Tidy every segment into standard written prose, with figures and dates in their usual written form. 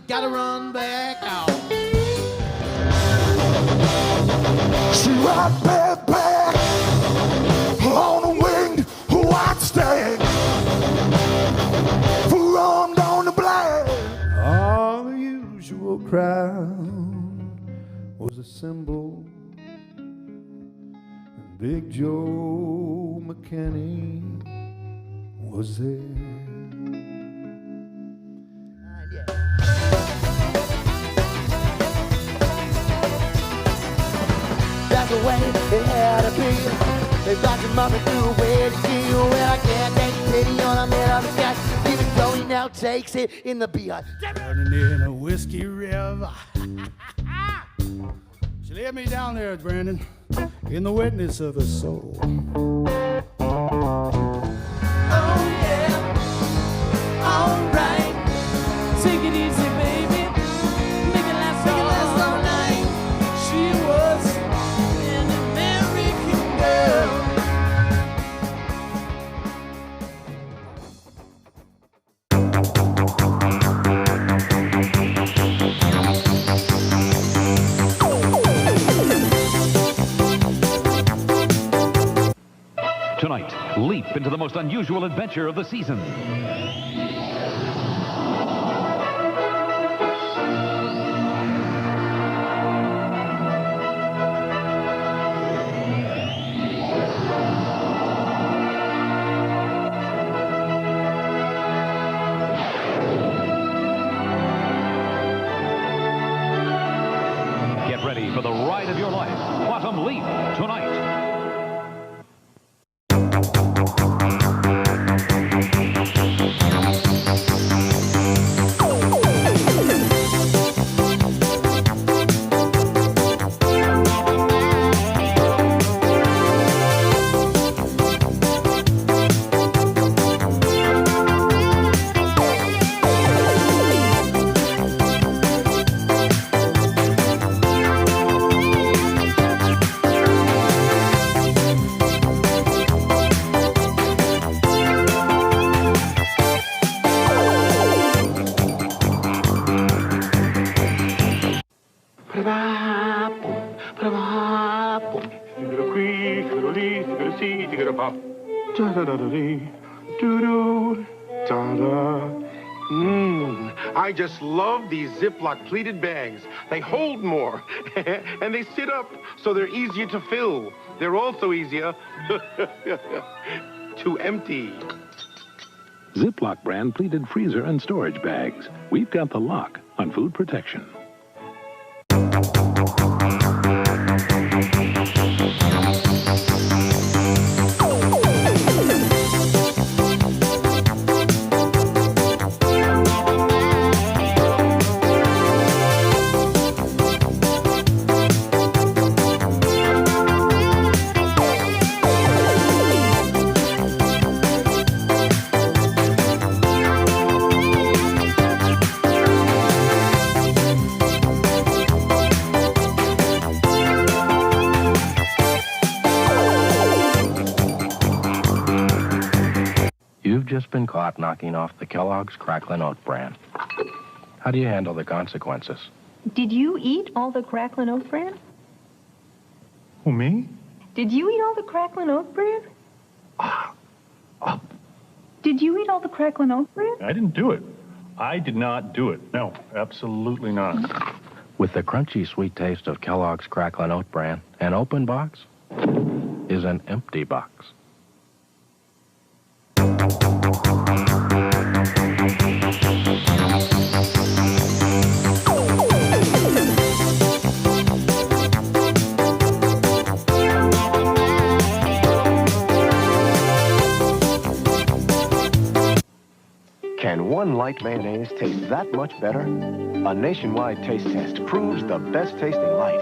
gotta run back out. She right back on a winged white stag, forearmed on the black. All the usual crowd was assembled, and Big Joe McKinney was there. That's the way it had to be. They've got your mother through a way to deal. Well, I can't take pity on a man of the sky. Even though he now takes it in the beard. Running in a whiskey river. She laid me down there, Brandon, in the wetness of her soul. Oh yeah, alright. Take it easy, baby. Make it last all night. She was an American girl. Tonight, leap into the most unusual adventure of the season. Get ready for the ride of your life. Quantum Leap tonight. I just love these Ziploc pleated bags. They hold more, and they sit up, so they're easier to fill. They're also easier to empty. Ziploc brand pleated freezer and storage bags. We've got the lock on food protection. Just been caught knocking off the Kellogg's Cracklin' Oat brand. How do you handle the consequences? Did you eat all the Cracklin' Oat bran? Who, me? Did you eat all the Cracklin' Oat bran? Did you eat all the Cracklin' Oat bran? I didn't do it. I did not do it. No, absolutely not. With the crunchy sweet taste of Kellogg's Cracklin' Oat bran, an open box is an empty box. Can one light mayonnaise taste that much better? A nationwide taste test proves the best tasting light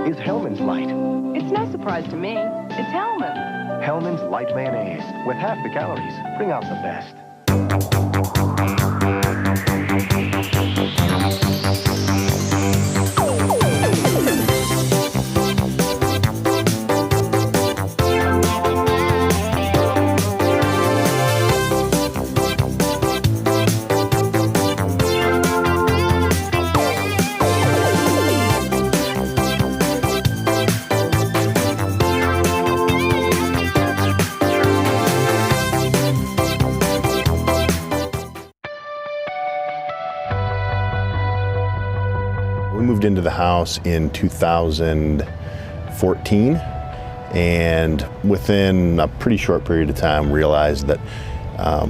is Hellman's Light. It's no surprise to me. It's Hellman. Hellman's Light Mayonnaise. With half the calories, bring out the best. We moved into the house in 2014, and within a pretty short period of time realized that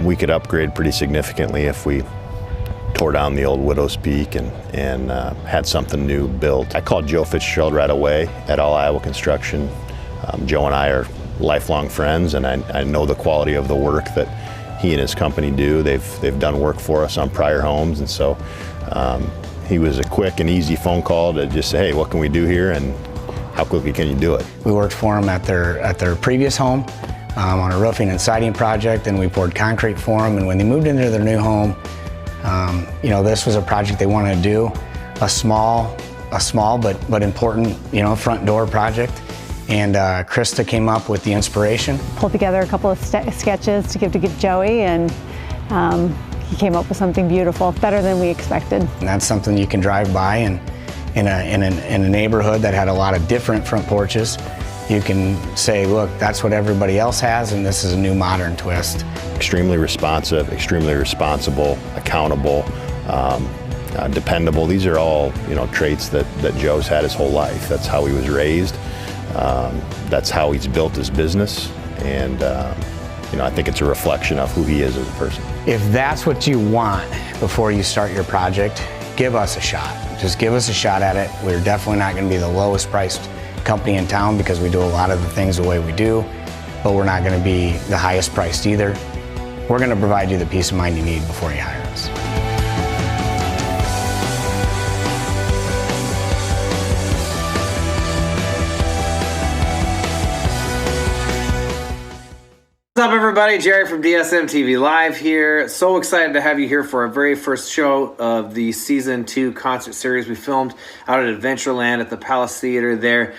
we could upgrade pretty significantly if we tore down the old Widow's Peak and had something new built. I called Joe Fitzgerald right away at All Iowa Construction. Joe and I are lifelong friends, and I know the quality of the work that he and his company do. They've done work for us on prior homes, and so he was a quick and easy phone call to just say, hey, what can we do here, and how quickly can you do it? We worked for them at their previous home on a roofing and siding project, and we poured concrete for them. And when they moved into their new home, you know, this was a project they wanted to do, a small but important, you know, front door project. And Krista came up with the inspiration. Pulled together a couple of sketches to give to Joey, and he came up with something beautiful, better than we expected. And that's something you can drive by, and in a neighborhood that had a lot of different front porches, you can say, look, that's what everybody else has, and this is a new modern twist. Extremely responsive, extremely responsible, accountable, dependable. These are all, you know, traits that Joe's had his whole life. That's how he was raised. That's how he's built his business, and you know, I think it's a reflection of who he is as a person. If that's what you want before you start your project, give us a shot. Just give us a shot at it. We're definitely not going to be the lowest priced company in town because we do a lot of the things the way we do, but we're not going to be the highest priced either. We're going to provide you the peace of mind you need before you hire us. What's up, everybody? Jerry from DSMTV Live here. So excited to have you here for our very first show of the Season 2 concert series we filmed out at Adventureland at the Palace Theater there.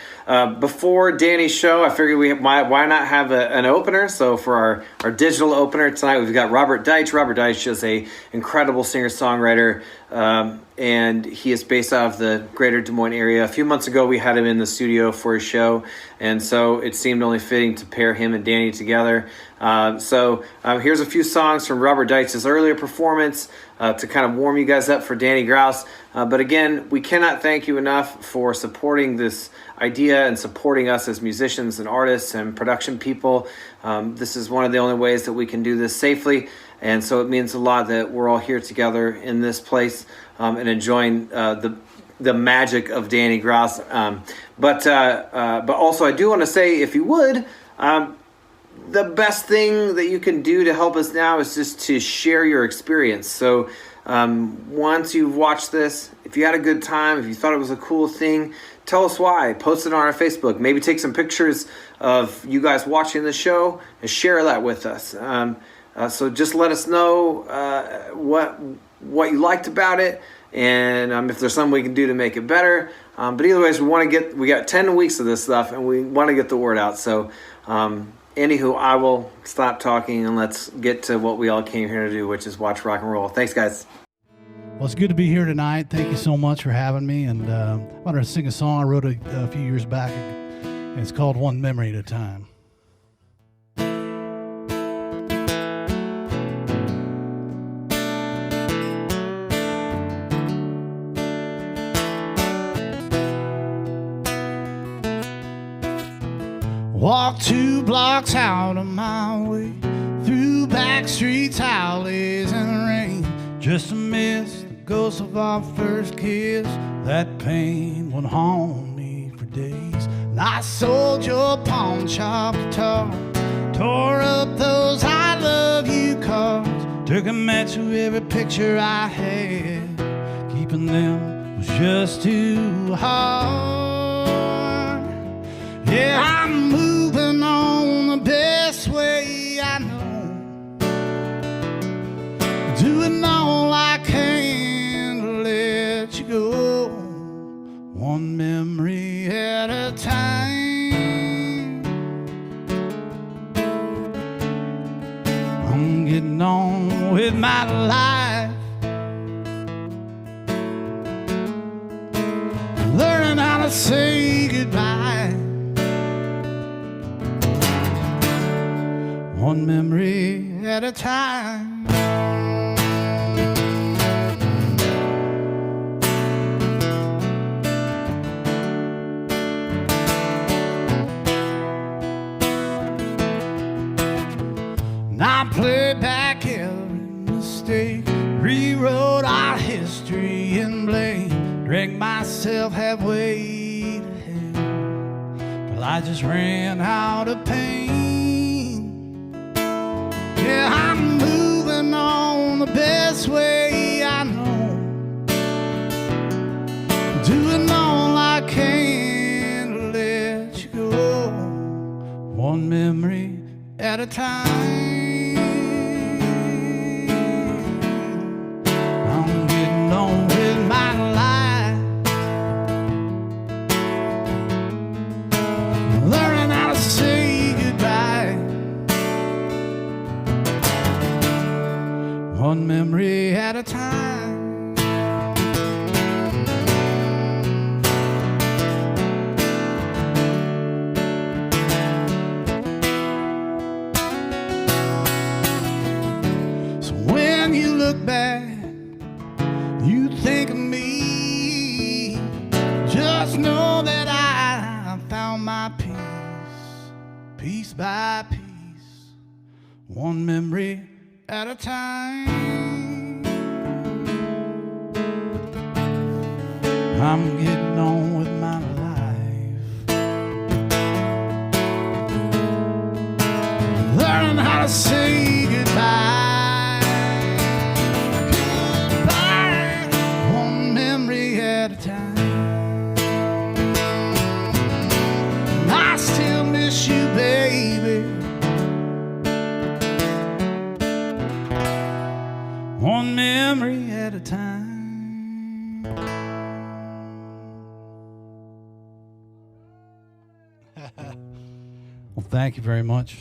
Before Danny's show, I figured why not have an opener? So for our digital opener tonight, we've got Robert Deitch. Robert Deitch is an incredible singer-songwriter, and he is based out of the greater Des Moines area. A few months ago, we had him in the studio for a show, and so it seemed only fitting to pair him and Danny together. So here's a few songs from Robert Deitch's earlier performance to kind of warm you guys up for Danny Grause. But again, we cannot thank you enough for supporting this idea and supporting us as musicians and artists and production people. This is one of the only ways that we can do this safely, and so it means a lot that we're all here together in this place and enjoying the magic of Danny Grause. But also I do want to say, if you would, the best thing that you can do to help us now is just to share your experience. So once you've watched this, if you had a good time, if you thought it was a cool thing, tell us why. Post it on our Facebook. Maybe take some pictures of you guys watching the show and share that with us. So just let us know what you liked about it, and if there's something we can do to make it better. But either ways, we got 10 weeks of this stuff, and we want to get the word out. So anywho, I will stop talking and let's get to what we all came here to do, which is watch rock and roll. Thanks, guys. Well, it's good to be here tonight. Thank you so much for having me. And I wanted to sing a song I wrote a few years back. And it's called One Memory at a Time. Walk 2 blocks out of my way, through back streets, alleys, and rain, just to miss the ghost of our first kiss. That pain would haunt me for days. And I sold your pawn shop guitar, tore up those I love you cards, took a match to every picture I had. Keeping them was just too hard. Yeah, I'm moving on the best way I know, doing all I can to let you go, one memory at a time. I'm getting on with my life, learning how to say goodbye, one memory at a time. rewrote our history in blame, dragged myself halfway to hell, till I just ran out of pain. Yeah, I'm moving on the best way I know, doing all I can to let you go, one memory at a time. I'm getting on with my life, learning how to say goodbye, one memory at a time. So when you look back, you think of me, just know that I found my peace, piece by piece, one memory at a time. I'm getting on with my life, learning how to say goodbye, goodbye, one memory at a time. I still miss you, baby, one memory at a time. Well, thank you very much.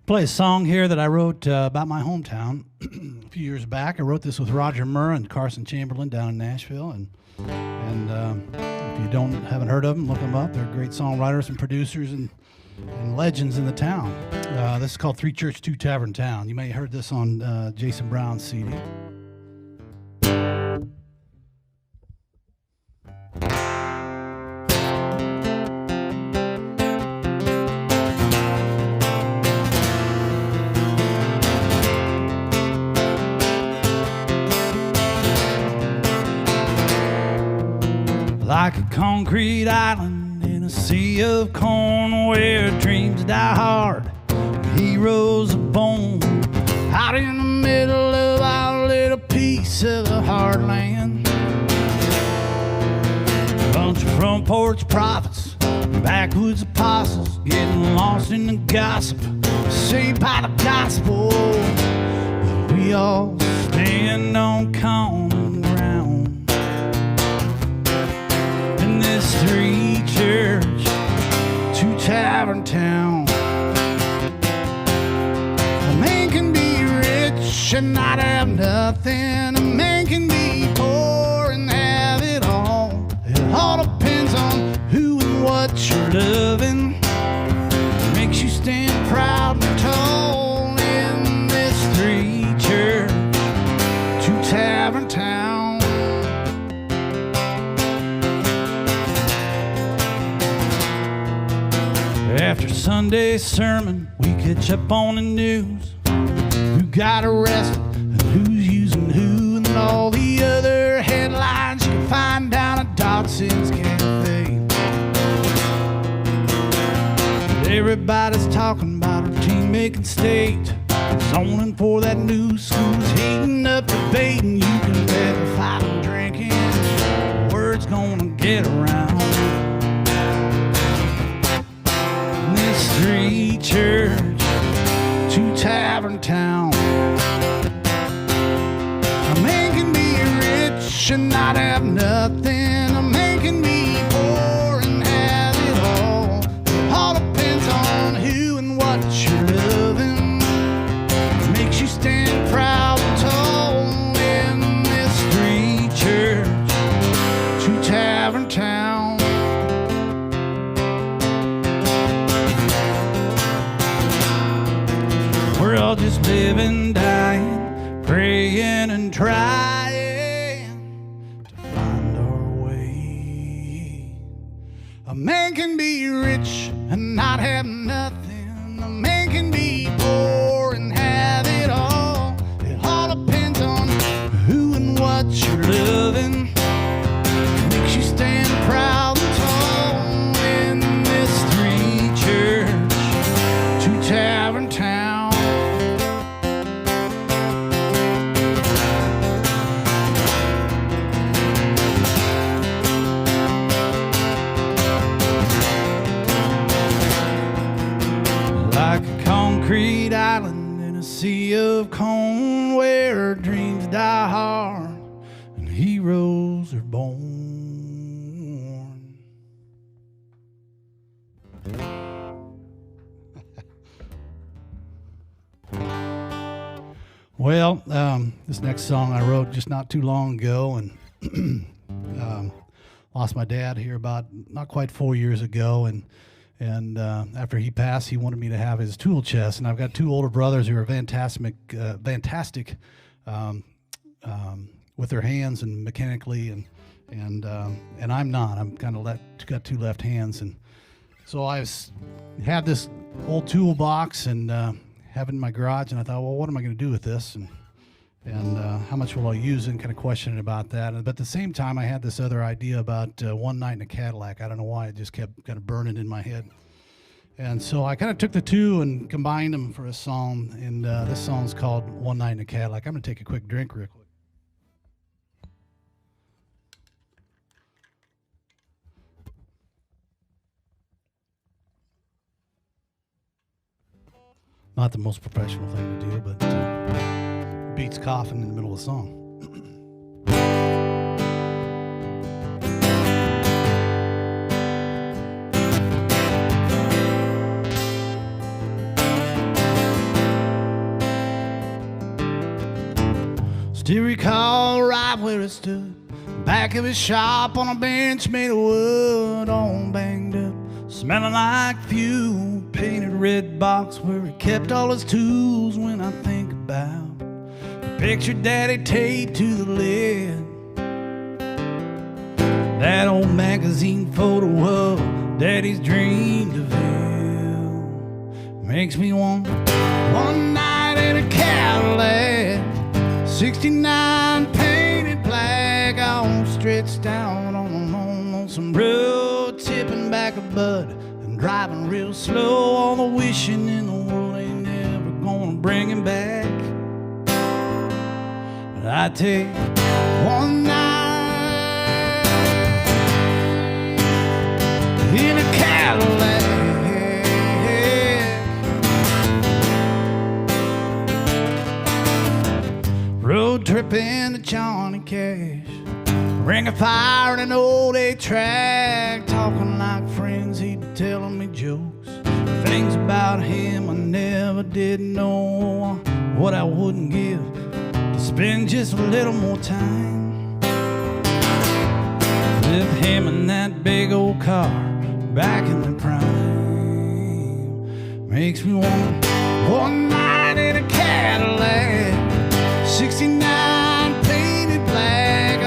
Play a song here that I wrote about my hometown a few years back. I wrote this with Roger Murr and Carson Chamberlain down in Nashville, and if you haven't heard of them, look them up. They're great songwriters and producers and legends in the town. This is called 3 Church 2 Tavern Town. You may have heard this on Jason Brown's CD. Like a concrete island in a sea of corn, where dreams die hard, heroes are born. Out in the middle of our little piece of the heartland, bunch of front porch prophets, backwoods apostles, getting lost in the gossip, saved by the gospel. But we all stand on common ground in this 3 church, 2 tavern town. A man can be rich and not have nothing. A man can be poor and have it all. It all depends on who and what you're loving. Makes you stand proud and tall in this 3 church, 2 tavern town. After Sunday's sermon, we catch up on the news. Who got arrested and who's using who, and all the other headlines you can find down at Dodson's Cafe. But everybody's talking about our team making state, zoning for that new school's heating up debate, and you can bet if I'm drinking, word's gonna get around. 3 church, 2 tavern town. A man can be rich and not have nothing. A man can be poor and have it all. It all depends on who and what you're loving. Makes you stand proud and tall in this 3 church, 2 tavern town. We're all just living, dying, praying and trying to find our way. A man can be rich and not have nothing. A man can be poor and have it all. It all what you're loving makes you stand proud and tall in this three-church, two-tavern town. Like a concrete island in a sea of cone where dreams die hard and heroes are born. Well, this next song I wrote just not too long ago, and lost my dad here about not quite 4 years ago, and after he passed, he wanted me to have his tool chest, and I've got two older brothers who are fantastic with their hands and mechanically, and I'm not. I'm kind of got two left hands, and so I had this old toolbox and have it in my garage, and I thought, well, what am I going to do with this, and how much will I use it, and kind of questioning about that. But at the same time, I had this other idea about One Night in a Cadillac. I don't know why, it just kept kind of burning in my head. And so I kind of took the two and combined them for a song, and this song's called One Night in a Cadillac. I'm going to take a quick drink real quick. Not the most professional thing to do, but beats coughing in the middle of the song. Still recall right where it stood, back of his shop on a bench made of wood, all banged up, smelling like fuel. Painted red box where he kept all his tools. When I think about the picture Daddy taped to the lid, that old magazine photo of Daddy's dream DeVille, makes me want one night in a Cadillac, 69 painted black, all stretched down on some road, tipping back a bud, driving real slow, all the wishing in the world ain't never gonna bring him back. But I take one night in a Cadillac, road tripping to Johnny Cash, ring of fire and an old 8-track, talking like friends, he'd be telling me jokes, things about him I never did know, what I wouldn't give to spend just a little more time with him in that big old car back in the prime. Makes me want one night in a Cadillac, 69 painted black,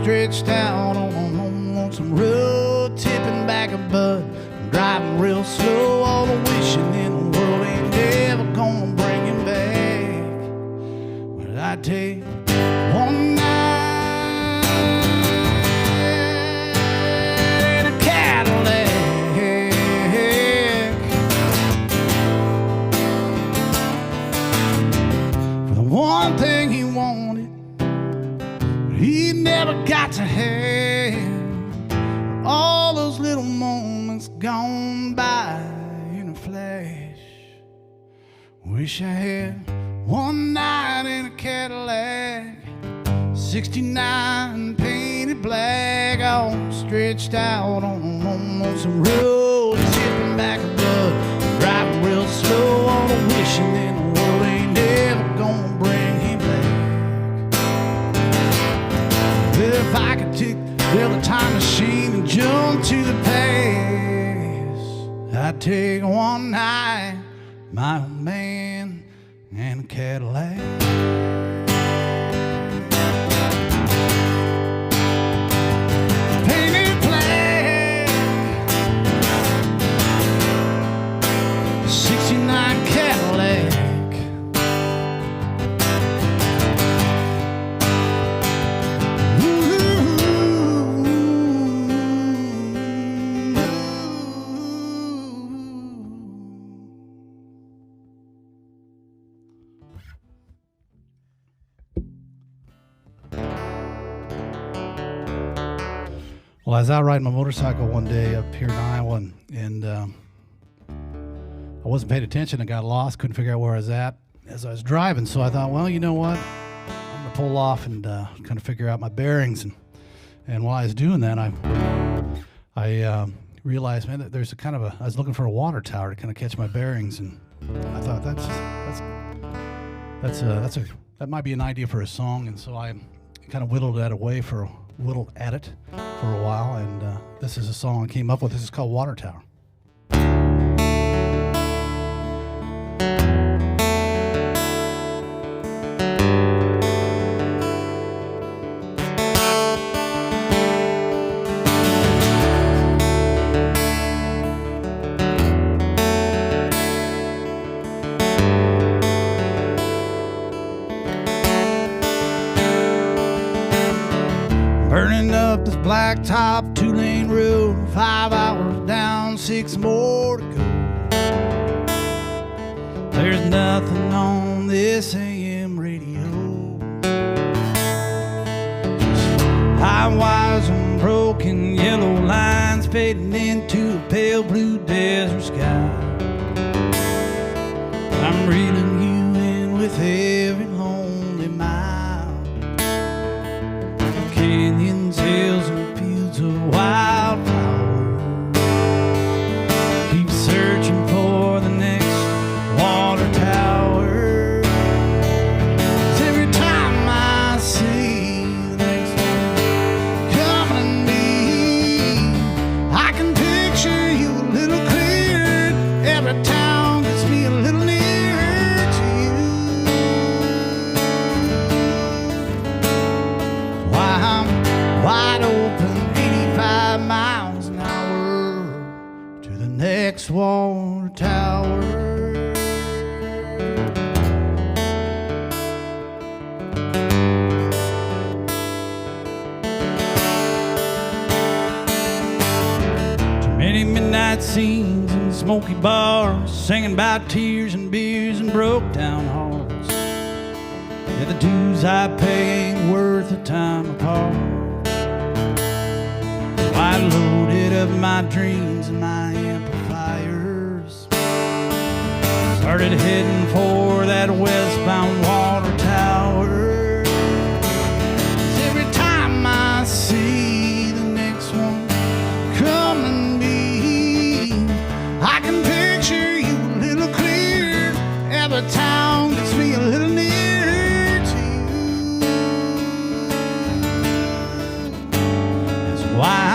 stretched out on some road, tipping back a bud, driving real slow, all the wishing in the world ain't never gonna bring him back. But I take one night in a Cadillac, for the one thing he wanted he never got to have, all those little moments gone by in a flash. Wish I had one night in a Cadillac, 69 painted black, all stretched out on some road, zipping back a blood, driving real slow, all the wishing in the world ain't never gonna bring him back. If I could build a time machine and jump to the past, I'd take one night, my old man, and a Cadillac. Painted black, 69 Cadillac. Well, I was out riding my motorcycle one day up here in Iowa, and I wasn't paying attention. I got lost, couldn't figure out where I was at as I was driving. So I thought, well, you know what? I'm going to pull off and kind of figure out my bearings. And while I was doing that, I realized, man, that there's I was looking for a water tower to kind of catch my bearings. And I thought that might be an idea for a song. And so I kind of whittled at it for a while, and this is a song I came up with. This is called Water Tower. Burning up this blacktop 2-lane road, 5 hours down, 6 more to go. There's nothing on this AM radio. Just high wires and broken yellow lines fading into a pale blue desert sky. I'm reeling you in with every lonely mile. Canyons, hills, and fields of wildflowers. Keep searching for the next water tower. 'Cause every time I see the next one coming to me, I can picture you a little clearer. Every town gets me a little nearer to you. Why I'm wide open, 85 miles an hour to the next water tower. Too many midnight scenes in smoky bars, singing about tears and beers and broke down hearts. Yeah, the dues I pay ain't worth the time apart. I loaded up my dreams and my amplifiers, started heading for that westbound water tower. 'Cause every time I see the next one coming to me, I can picture you a little clearer. Every town gets me a little nearer to you. That's why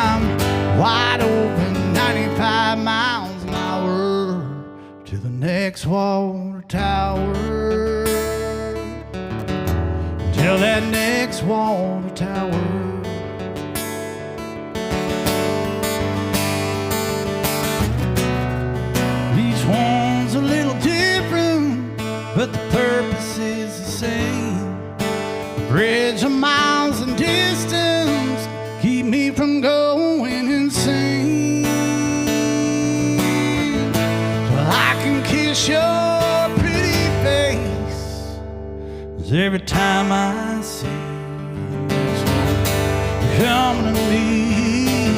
wide open, 95 miles an hour to the next water tower. Till that next water tower. Each one's a little different, but the purpose is the same. A bridge of miles in distance keep me from going insane. So I can kiss your pretty face, 'cause every time I see this one coming to me,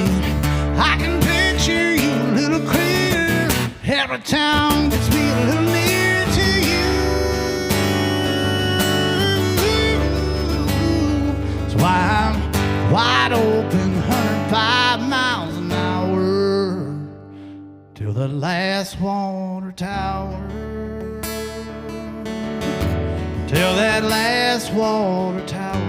I can picture you a little clearer. Every town gets me a little nearer to you. So I'm wide open, 105 miles an hour till the last water tower. Till that last water tower.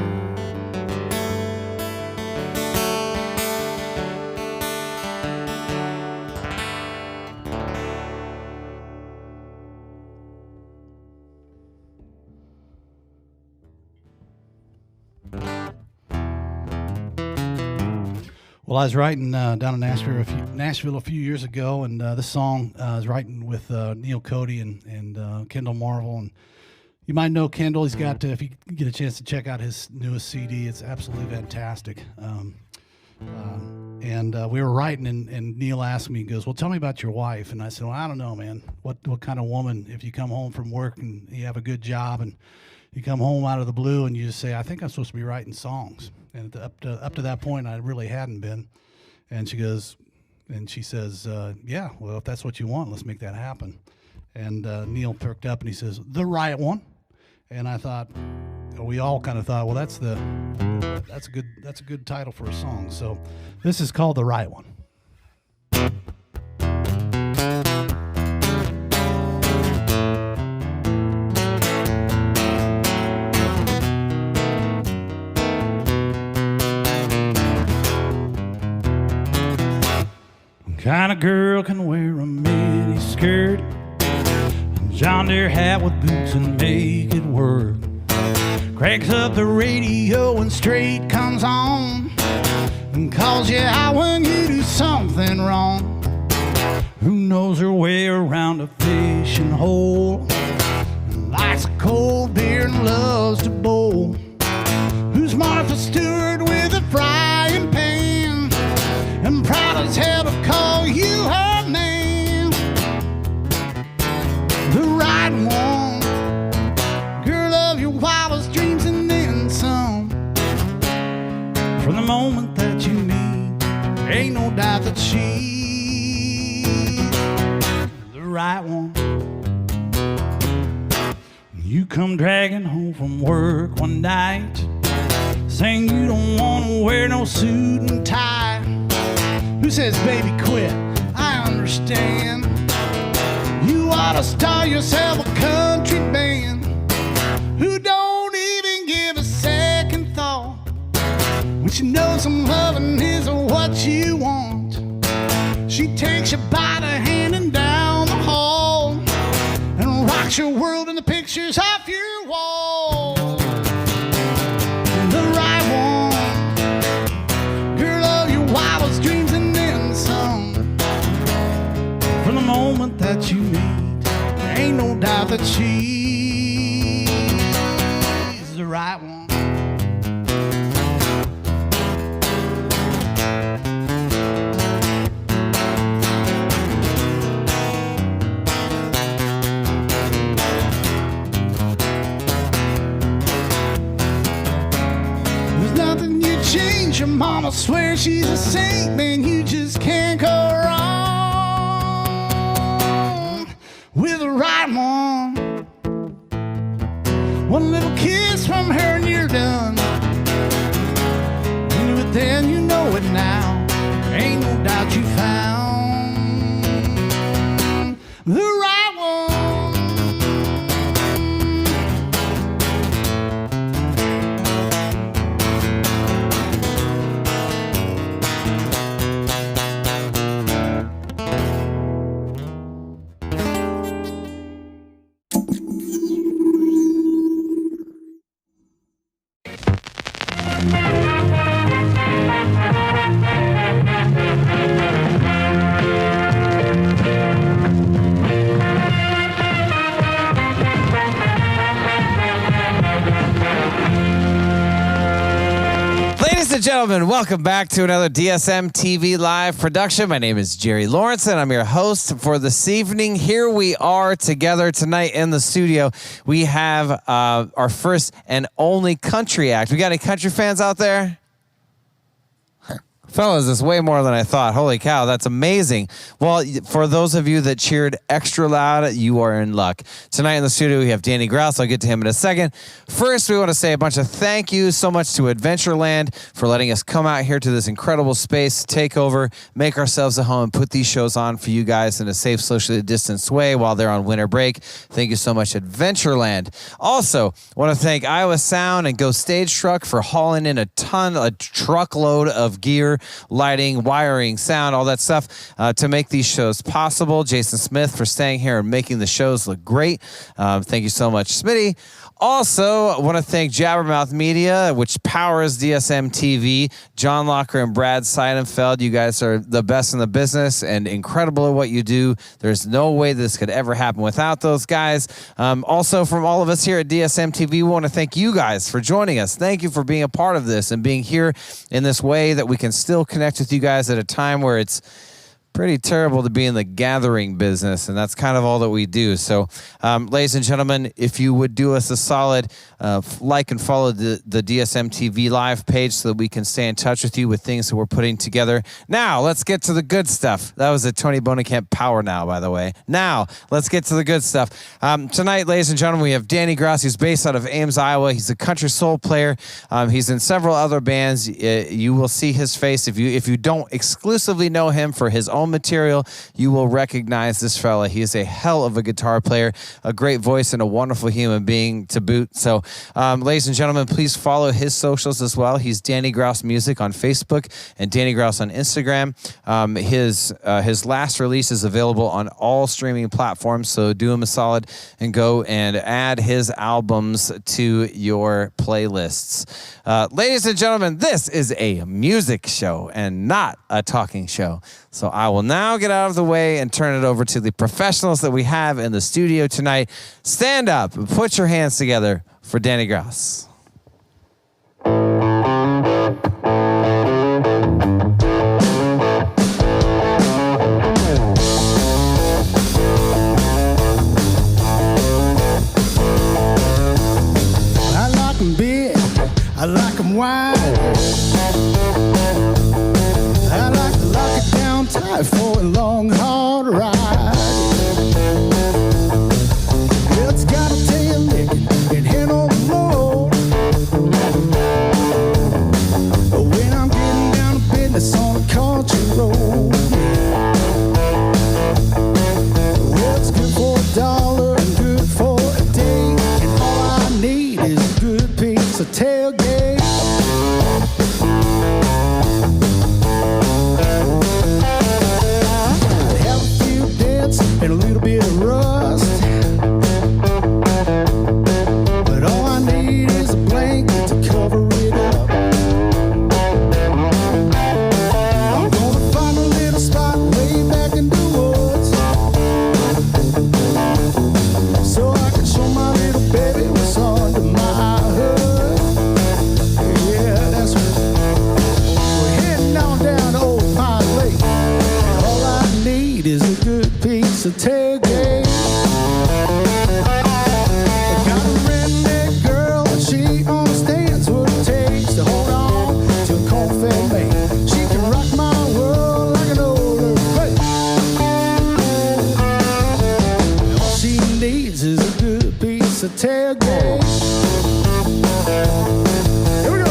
Well, I was writing down in Nashville a few years ago, and this song I was writing with Neil Cody and Kendall Marvel. And you might know Kendall. He's got, if you get a chance to check out his newest CD, it's absolutely fantastic. And we were writing, and Neil asked me, he goes, well, tell me about your wife. And I said, well, I don't know, man. What kind of woman, if you come home from work and you have a good job and you come home out of the blue and you just say, I think I'm supposed to be writing songs. And up to that point, I really hadn't been. And she says, yeah, well, if that's what you want, let's make that happen. And Neil perked up and he says, the right one. And I thought, we all kind of thought, well, that's a good title for a song. So this is called The Right One. Kind of girl can wear a mini skirt, a John Deere hat with boots and make it work. Cranks up the radio and straight comes on and calls you out when you do something wrong. Who knows her way around a fishing hole and likes a cold beer and loves to bowl. Who's Martha Stewart with a frying pan and proud as hell to call you her man. The right one, girl of your wildest dreams and then some. From the moment that you meet, ain't no doubt that she's the right one. You come dragging home from work one night, saying you don't want to wear no suit and tie. Who says, baby, quit? I understand. You ought to start yourself a country band. Who don't even give a second thought when she knows some loving is what you want. She takes you by the hand and down the hall and rocks your world in the pictures off your wall. The right one, girl of your wildest dreams and then some. From the moment that you meet, there ain't no doubt that she's the right one. Change. Your mama swears she's a saint, man, you just can't go wrong with the right one. One little kiss from her and you're done. You knew it then, you know it now. Ain't no doubt you found the right one. Ladies and gentlemen, welcome back to another DSMTV live production. My name is Jerry Lawrence, and I'm your host for this evening. Here we are together tonight in the studio. We have our first and only country act. We got any country fans out there? Fellas, that's way more than I thought. Holy cow, that's amazing. Well, for those of you that cheered extra loud, you are in luck. Tonight in the studio, we have Danny Grause. I'll get to him in a second. First, we want to say a bunch of thank yous so much to Adventureland for letting us come out here to this incredible space, take over, make ourselves a home, and put these shows on for you guys in a safe, socially distanced way while they're on winter break. Thank you so much, Adventureland. Also, want to thank Iowa Sound and Go Stage Truck for hauling in a truckload of gear, lighting, wiring, sound, all that stuff to make these shows possible. Jason Smith for staying here and making the shows look great. Thank you so much, Smitty. Also, I want to thank Jabbermouth Media, which powers DSM TV. John Locker and Brad Seidenfeld, you guys are the best in the business and incredible at what you do. There's no way this could ever happen without those guys. Also, from all of us here at DSM TV, we want to thank you guys for joining us. Thank you for being a part of this and being here in this way that we can still connect with you guys at a time where it's pretty terrible to be in the gathering business, and that's kind of all that we do. So, ladies and gentlemen, if you would do us a solid, like and follow the DSMTV live page so that we can stay in touch with you with things that we're putting together. Now, let's get to the good stuff. That was a Tony Bonacamp Power Now, by the way. Now, let's get to the good stuff. Tonight, ladies and gentlemen, we have Danny Grause. He's based out of Ames, Iowa. He's a country soul player. He's in several other bands. You will see his face. If you don't exclusively know him for his own material, you will recognize this fella. He is a hell of a guitar player, a great voice, and a wonderful human being to boot. So, ladies and gentlemen, please follow his socials as well. He's Danny Grause Music on Facebook and Danny Grause on Instagram. His last release is available on all streaming platforms, so do him a solid and go and add his albums to your playlists. Ladies and gentlemen, this is a music show and not a talking show. So I will now get out of the way and turn it over to the professionals that we have in the studio tonight. Stand up and put your hands together for Danny Grause. I like 'em big, I like 'em wide. I like to lock it down tight for a long, hard ride. It's got a tail licking and hand on the load. When I'm getting down to business on a country road. Well, it's good for $1 and good for a day. And all I need is a good piece of tailgate. Have a few dents and a little bit of rust. But all I need is a blanket to cover it up. I'm gonna find a little spot way back in the woods, so I can show my little baby what's under my hood. Yeah, that's right. We're heading on down to Old Pine Lake, and all I need is a good piece of tailgate. I got a redneck girl, and she understands what it takes to hold on to a corn-fed man. She can rock my world like an old earthquake. And all she needs is a good piece of tailgate. Here we go.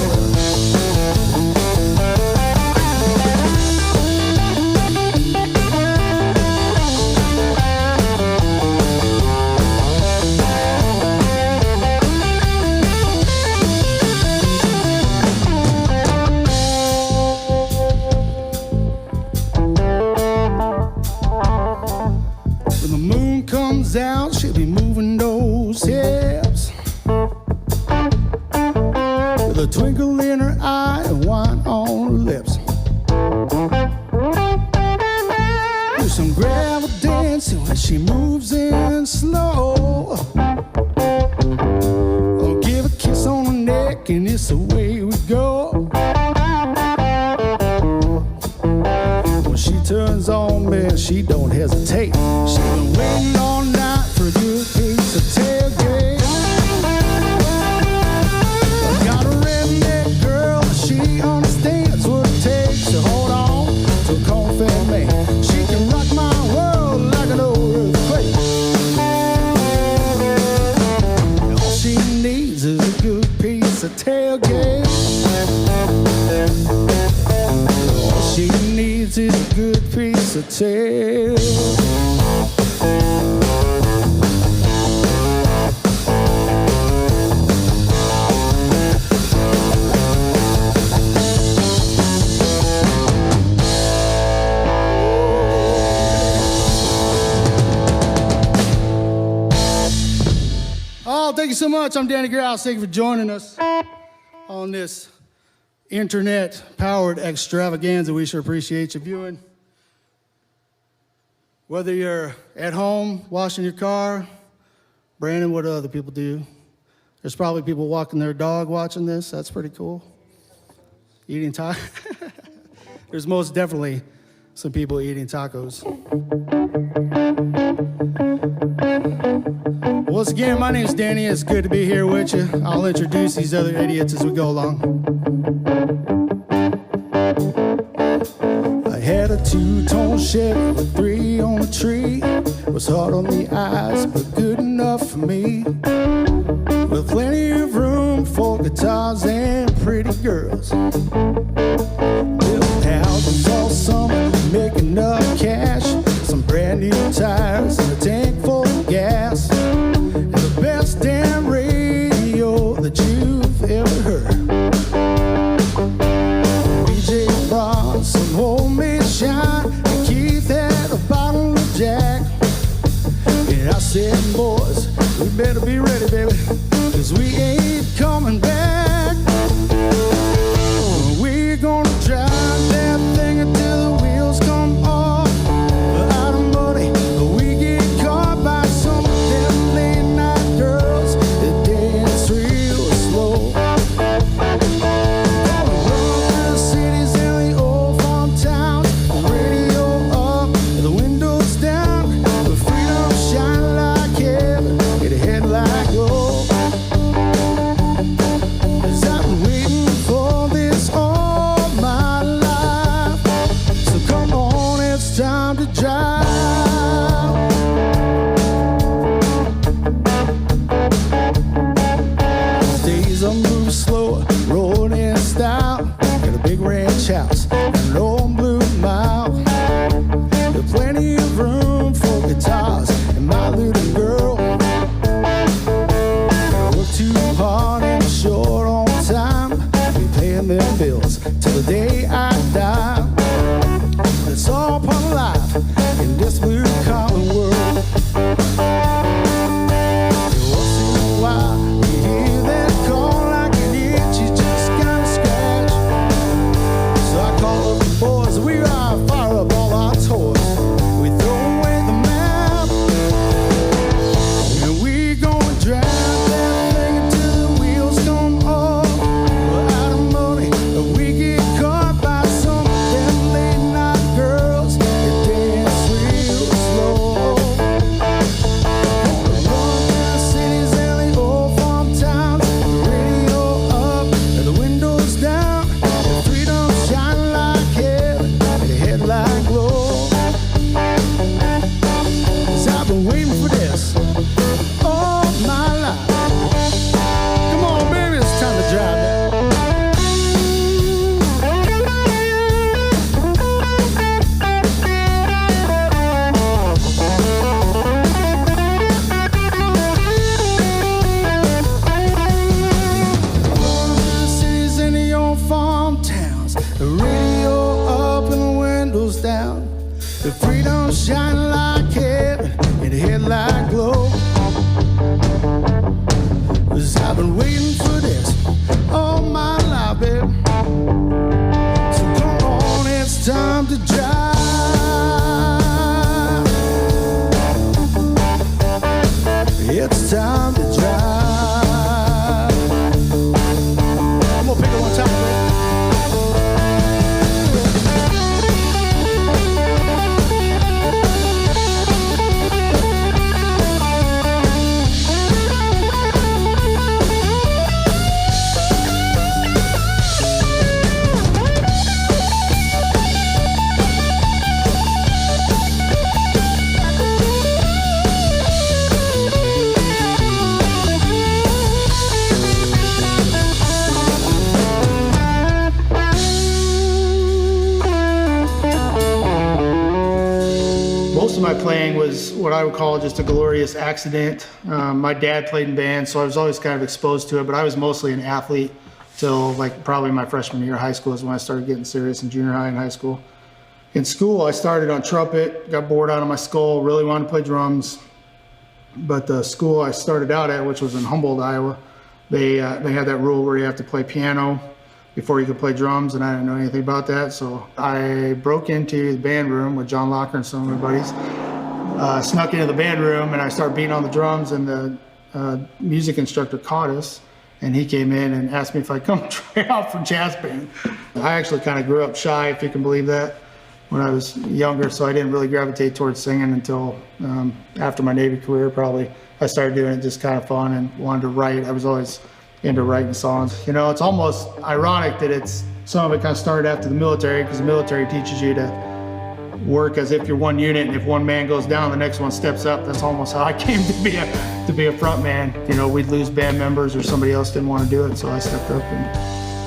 When the moon comes out, she'll be moving those hips, with a twinkle in her eye and wine on her lips. Do some gravel dancing when she moves in slow. I'll give a kiss on her neck and it's away we go. When she turns on me, she don't hesitate. She's been waiting all night for a good piece of tailgate. I got a redneck girl, she understands what it takes to hold on to a corn-fed man. She can rock my world like an old earthquake. And all she needs is a good piece of tailgate. All she needs is a good piece of tailgate. Oh, thank you so much. I'm Danny Grause. Thank you for joining us on this internet-powered extravaganza. We sure appreciate you viewing. Whether you're at home, washing your car, Brandon, what do other people do? There's probably people walking their dog watching this. That's pretty cool. Eating time. There's most definitely some people eating tacos. Once again, my name is Danny. It's good to be here with you. I'll introduce these other idiots as we go along. I had a two-tone Chevy with 3 on the tree. Was hard on the eyes, but good enough for me. With plenty of room for guitars and pretty girls. Built houses all summer, making up cash. Some brand new tires and a tank full of gas. And the best damn radio that you've ever heard. BJ brought some homemade shine, and Keith had a bottle of Jack. And I said, boys, we better be ready, baby, 'cause we ain't coming back. We're gonna drive that thing until the wheels come off. We're out of money, we get caught by some of them late night girls that dance real slow. Gonna run the cities and the old farm towns, the radio up, the windows down, with freedom shine like heaven, get a head like gold. 'Cause I've been waiting for this all my life. So come on, it's time to drive. These days I'm moving slower, rolling in style. Got a big ranch house and an old blue mile. There's plenty of room for guitars and my little girl. Work too hard and short on time. Be paying them bills till the day I die. It's all part of life in this blue collar world. Once in a while you hear that call like an itch you just gotta scratch. So I call up the boys, we are fire up all our toys. We throw away the map, and we gonna drive that thing until the wheels come off. We're out of money, and we get caught by some of them late night girls that dance real slow. Gonna run the cities and the old farm towns, the radio up and the windows down, and freedom shine like heaven and a headlight glow. 'Cause I've been waiting for this all my life. Come on, baby, it's time to drive it. The cities and the old farm towns, the radio up and the windows down, the freedom shine like heaven and the headlight glow. 'Cause I've been waiting for this all my life, babe. So come on, it's time to drive. It's time to drive. I'm gonna pick it one time, babe. Most of my playing was what I would call just a glorious accident. My dad played in bands, so I was always kind of exposed to it, but I was mostly an athlete till like probably my freshman year of high school is when I started getting serious in junior high and high school. In school, I started on trumpet, got bored out of my skull, really wanted to play drums. But the school I started out at, which was in Humboldt, Iowa, they had that rule where you have to play piano before you could play drums, and I didn't know anything about that. So I broke into the band room with John Locker and some of my buddies, snuck into the band room, and I started beating on the drums, and the music instructor caught us, and he came in and asked me if I'd come try out for jazz band. I actually kind of grew up shy, if you can believe that. when I was younger, so I didn't really gravitate towards singing until after my Navy career. Probably I started doing it just kind of fun and wanted to write. I was always into writing songs. You know, it's almost ironic that some of it kind of started after the military, because the military teaches you to work as if you're one unit, and if one man goes down, the next one steps up. That's almost how I came to be a front man. You know, we'd lose band members or somebody else didn't want to do it, so I stepped up and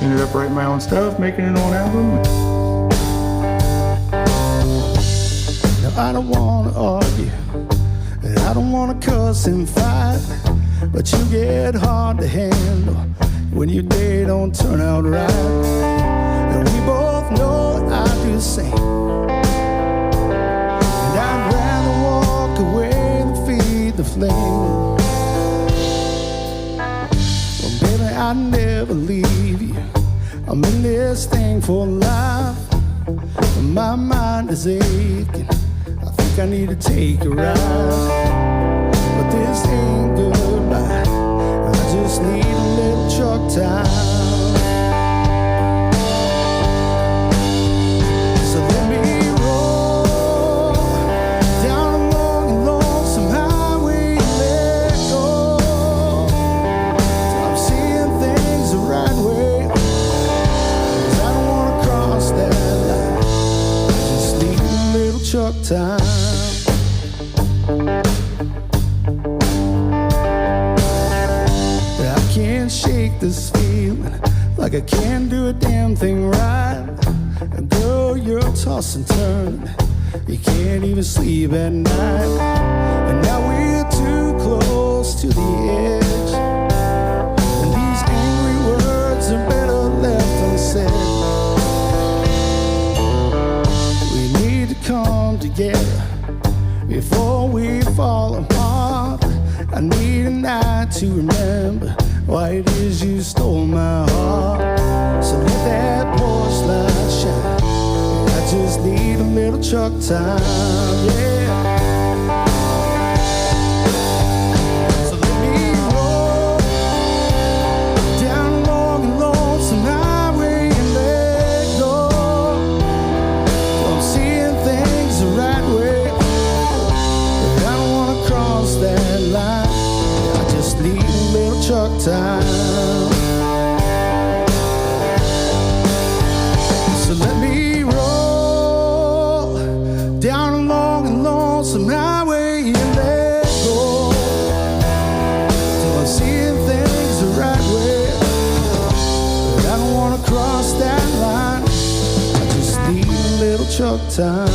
ended up writing my own stuff, making an own album. Now I don't want to argue, and I don't want to cuss and fight, but you get hard to handle when your day don't turn out right. And we both know I do the same. And I'd rather walk away than feed the flame. Well, baby, I never leave you. I'm in this thing for life. My mind is aching. I think I need to take a ride. But this ain't goodbye. I just need a little truck time. So let me roll down a long and lonesome highway and let go. Till I'm seeing things the right way. 'Cause I don't wanna cross that line. I just need a little truck time. Shake this feeling like I can't do a damn thing right. Girl, you're tossing, turning. You can't even sleep at night. And now we're too close to the edge. And these angry words are better left unsaid. We need to come together before we fall apart. I need a night to remember why it is you stole my heart. So let that porch light shine. I just need a little truck time, yeah. So let me roll down a long and lonesome highway and let go. I'm seeing things the right way, but I don't wanna cross that line. I just need a little truck time. So let me roll down a long and lonesome highway and let go. Till I'm seeing things the right way, but I don't wanna cross that line. I just need a little truck time.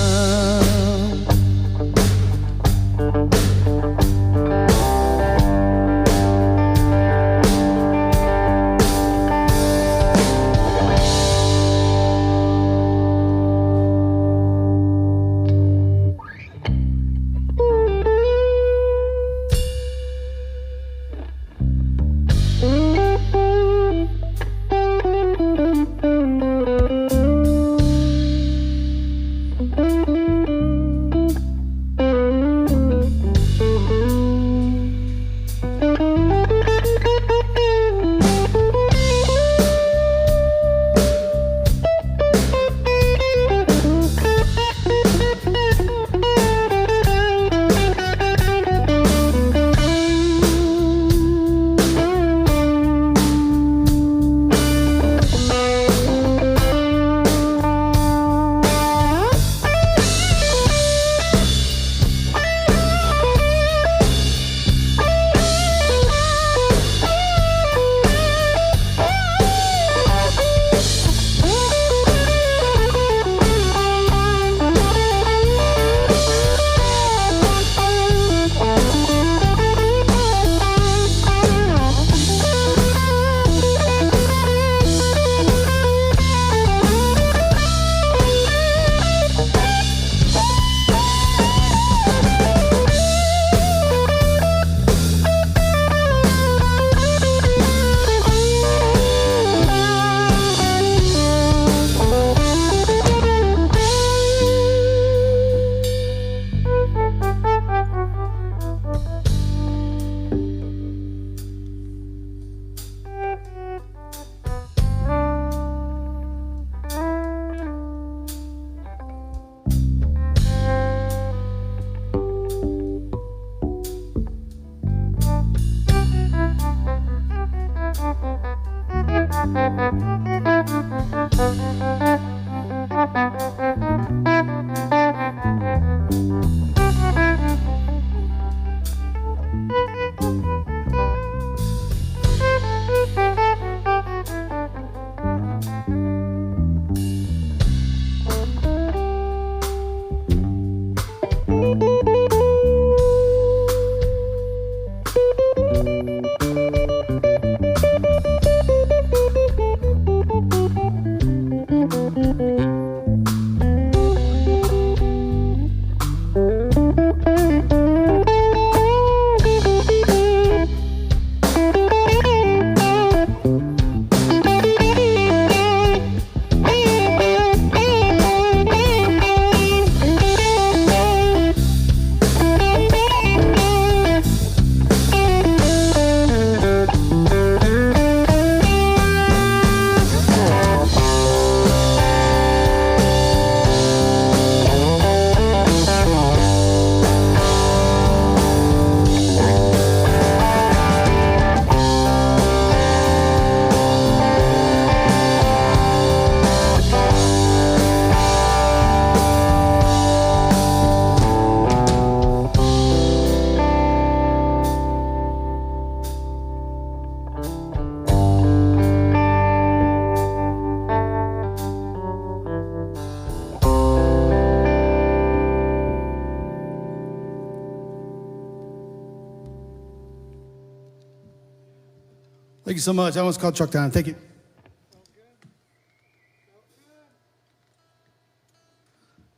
Thank you so much. That one's called Truck Time. Thank you.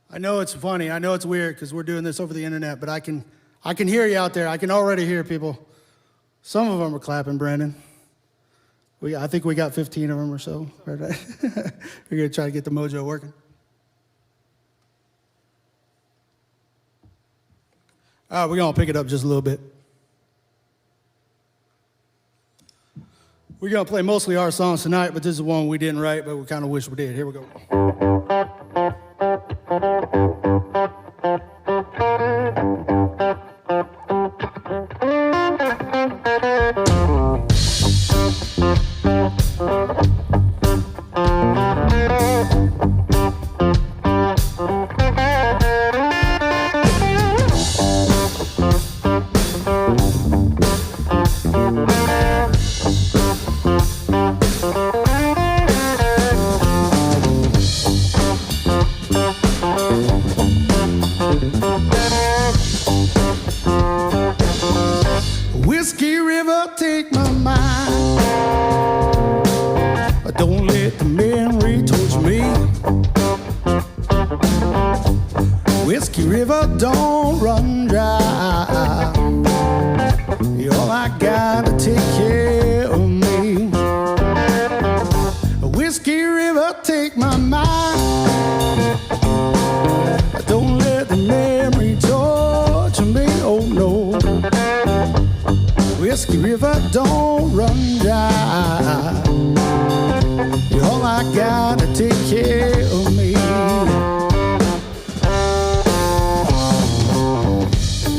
I know it's funny. I know it's weird because we're doing this over the internet, but I can hear you out there. I can already hear people. Some of them are clapping, Brandon. I think we got 15 of them or so. Right? We're going to try to get the mojo working. All right, we're going to pick it up just a little bit. We're going to play mostly our songs tonight, but this is one we didn't write, but we kind of wish we did. Here we go. Whiskey River, take my mind. Don't let the memory torture me. Whiskey River, don't run dry. You're all I got to take care of me. Whiskey River, take my mind. Don't let the memory torture me. Oh no. Whiskey River, don't run dry. You're all I got to take care of me.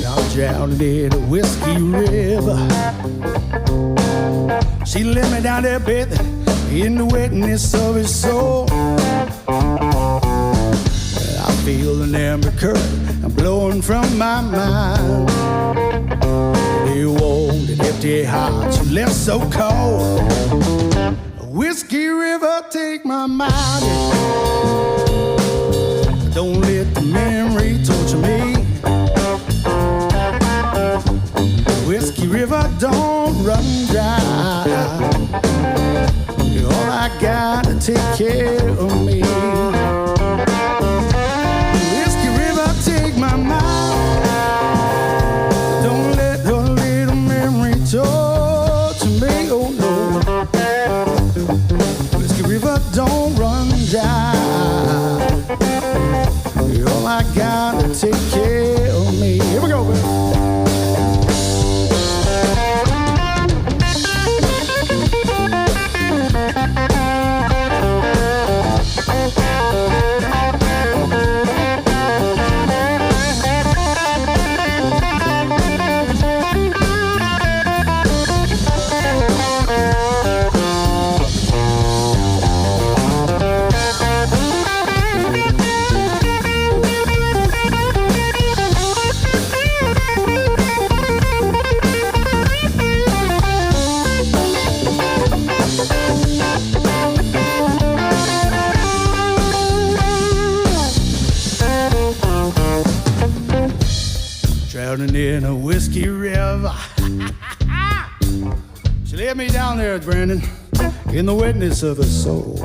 I'm drowning in a whiskey river. She let me down there, baby, in the wetness of his soul. I feel an amber current blowing from my mind. You old and empty heart, you left so cold. Whiskey River, take my mind. Don't let the memory torture me. Whiskey River, don't run dry. You're all I got to take care of me. Whiskey River, take my mind. Don't let the little memory torture me. Oh no. Whiskey River, don't run dry. You're all I got to take care of me. Here we go, baby. Drowning in a whiskey river. She let me down there, Brandon, in the wetness of her soul.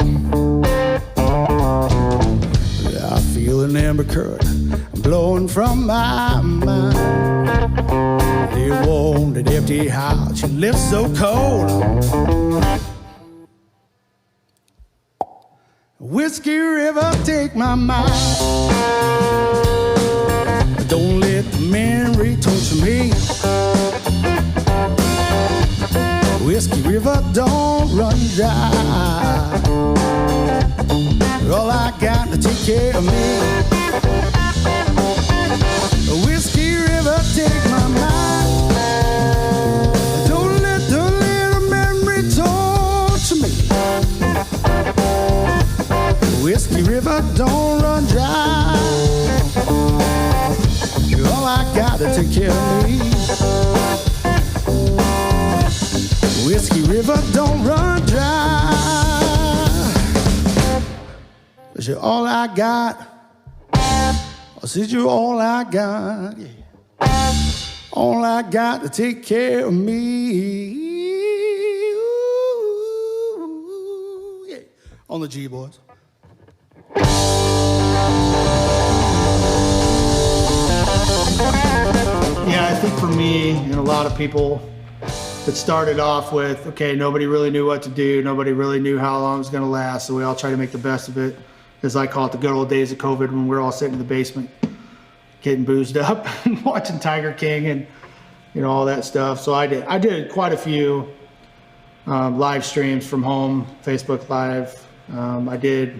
I feel an amber current blowing from my mind. You warmed an empty house, you left so cold. Whiskey River, take my mind. Don't let the memory torture me. Whiskey River, don't run dry. You're all I got to take care of me. Whiskey River, take my mind. Don't let the little memory torture me. Whiskey River, don't run dry. You're all I got to take care of me. Whiskey River, don't run dry. 'Cause you're all I got. I said you're all I got. Yeah. All I got to take care of me. Ooh. On the G, boys. Yeah, I think for me and a lot of people, it started off with, okay, nobody really knew what to do. Nobody really knew how long it was going to last. So we all tried to make the best of it. As I call it, the good old days of COVID, when we were all sitting in the basement, getting boozed up and watching Tiger King and, you know, all that stuff. So I did quite a few live streams from home, Facebook Live. I did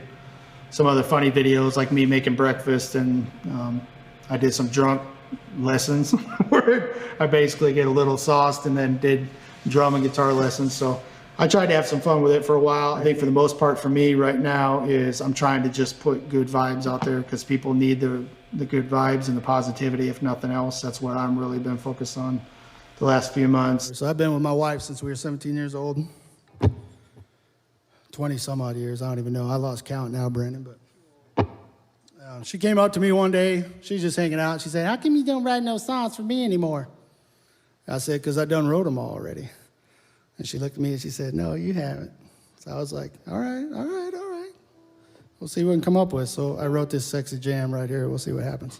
some other funny videos like me making breakfast, and I did some drunk lessons where I basically get a little sauced and then did drum and guitar lessons. So I tried to have some fun with it for a while. I think for the most part for me right now is I'm trying to just put good vibes out there, because people need the good vibes and the positivity, if nothing else. That's what I'm really been focused on the last few months. So I've been with my wife since we were 17 years old. 20 some odd years, I don't even know. I lost count now, Brandon, but she came up to me one day. She's just hanging out. She said, "How come you don't write no songs for me anymore?" I said, "Because I done wrote them all already." And she looked at me and she said, "No, you haven't." So I was like, all right. We'll see what we can come up with. So I wrote this sexy jam right here. We'll see what happens.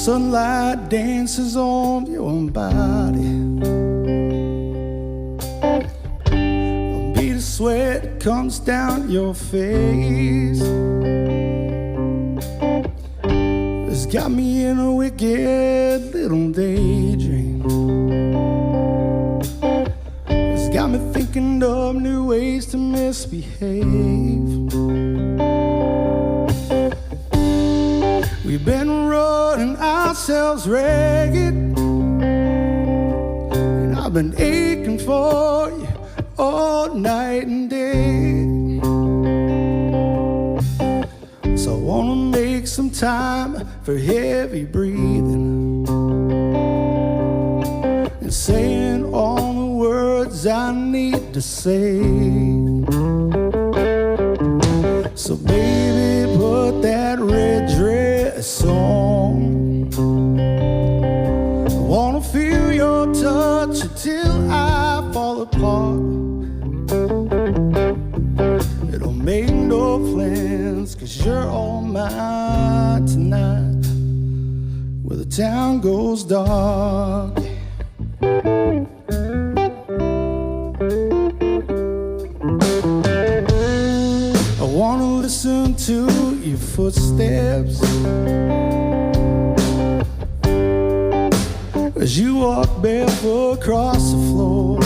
Sunlight dances on your body. A bead of sweat comes down your face. It's got me in a wicked little daydream. It's got me thinking of new ways to misbehave. We've been running ourselves ragged, and I've been aching for you all night and day. So I wanna make some time for heavy breathing and saying all the words I need to say. So baby, put that red dress on. I wanna feel your touch until I fall apart. It don't make no plans, 'cause you're all mine tonight, where the town goes dark. I wanna listen to your footsteps as you walk barefoot across the floor.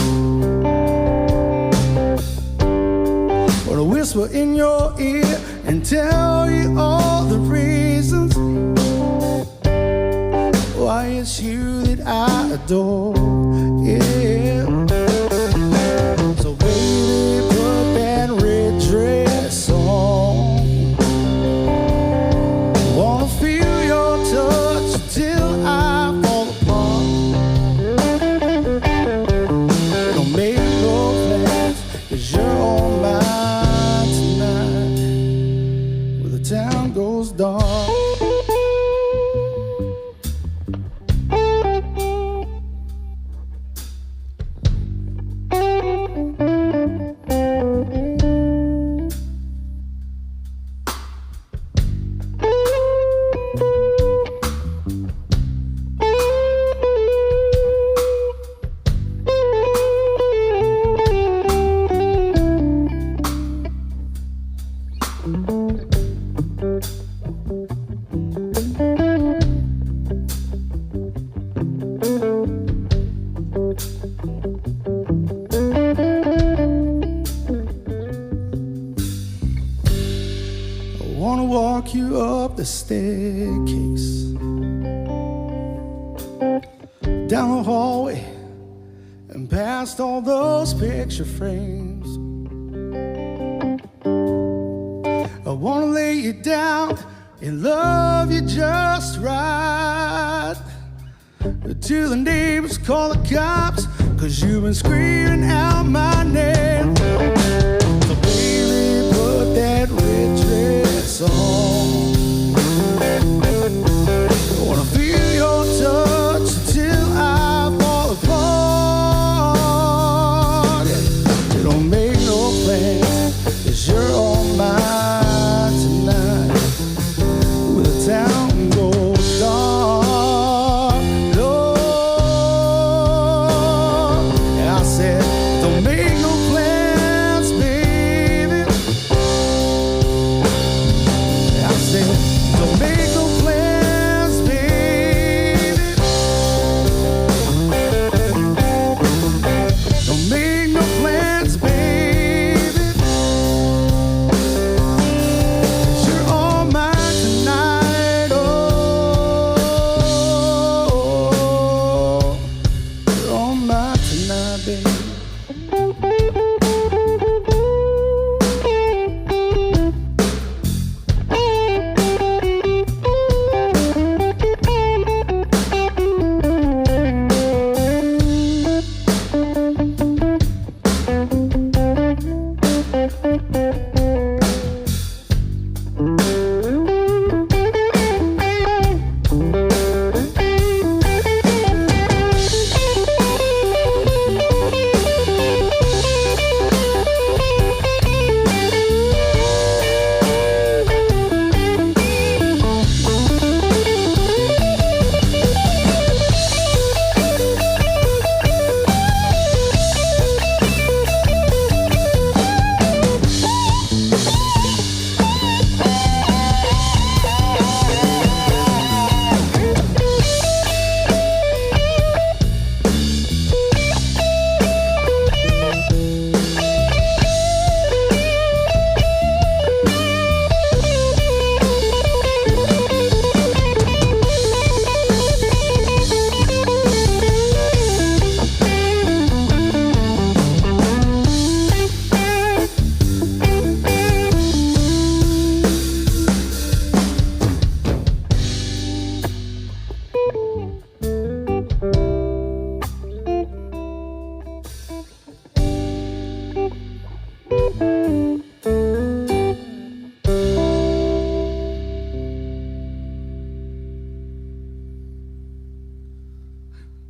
Wanna whisper in your ear and tell you all the reasons why it's you that I adore. Yeah. So baby, put that red dress on. Wanna feel your touch until I fall apart. Don't make no plans, 'cause you're all mine tonight, where the town goes dark. You up the staircase, down the hallway, and past all those picture frames. I wanna lay you down and love you just right. Till the neighbors call the cops, 'cause you've been screaming out my name. So baby, put that red dress on. I wanna feel your touch until I fall apart. It don't make no plans, 'cause you're all mine tonight. When the town goes dark, Lord, and I said, don't make no plans, baby. I said, don't make no plans, baby. Don't make no plans, baby. 'Cause you're all mine tonight. Oh, you're all mine tonight, baby.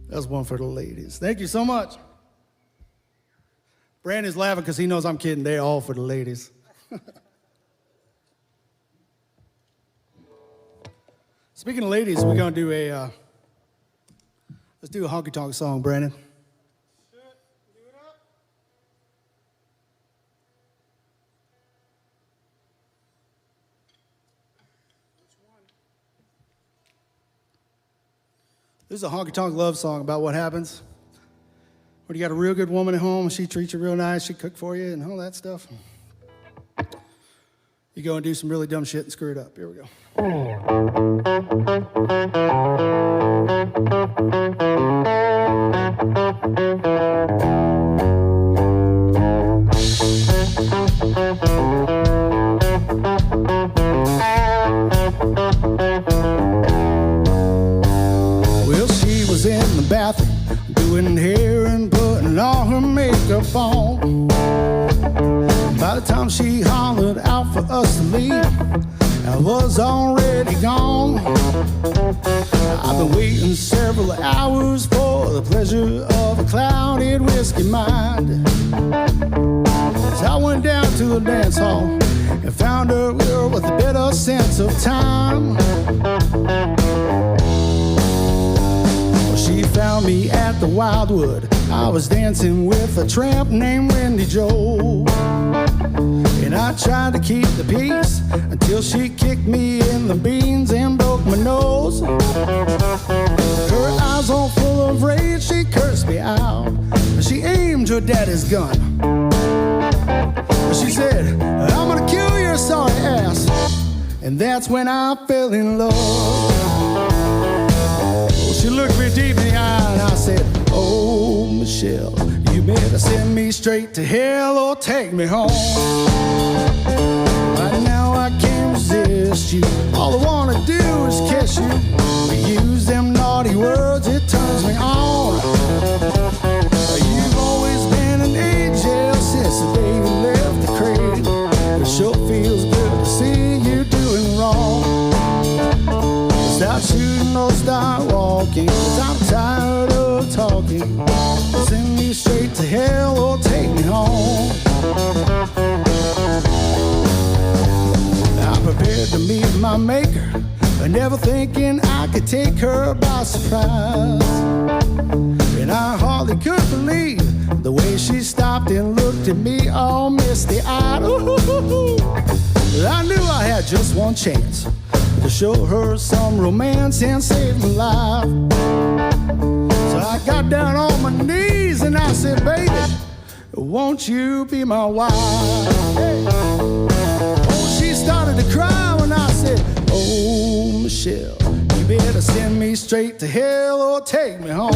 That's one for the ladies. Thank you so much. Brandon's laughing because he knows I'm kidding. They're all for the ladies. Speaking of ladies, we're going to do let's do a honky-tonk song, Brandon. This is a honky-tonk love song about what happens when you got a real good woman at home, she treats you real nice, she cook for you and all that stuff. You go and do some really dumb shit and screw it up. Here we go. Well, she was in the bathroom doing hair and putting all her makeup on. By the time she hollered out for us to leave, I was already gone. I've been waiting several hours for the pleasure of a clouded whiskey mind. So I went down to the dance hall and found her girl with a better sense of time. Well, she found me at the Wildwood. I was dancing with a tramp named Wendy Jo. And I tried to keep the peace until she kicked me in the beans and broke my nose. Her eyes all full of rage, she cursed me out. She aimed her daddy's gun. She said, I'm gonna kill your sorry ass. And that's when I fell in love. She looked me deep in the eye and I said, oh, Michelle, you better send me straight to hell or take me home. Right now I talking. Send me straight to hell or take me home. I prepared to meet my maker, but never thinking I could take her by surprise. And I hardly could believe the way she stopped and looked at me all misty-eyed. Ooh, I knew I had just one chance to show her some romance and save my life. So I got down on my knees and I said, baby, won't you be my wife? Hey. Oh, she started to cry when I said, oh, Michelle, you better send me straight to hell or take me home.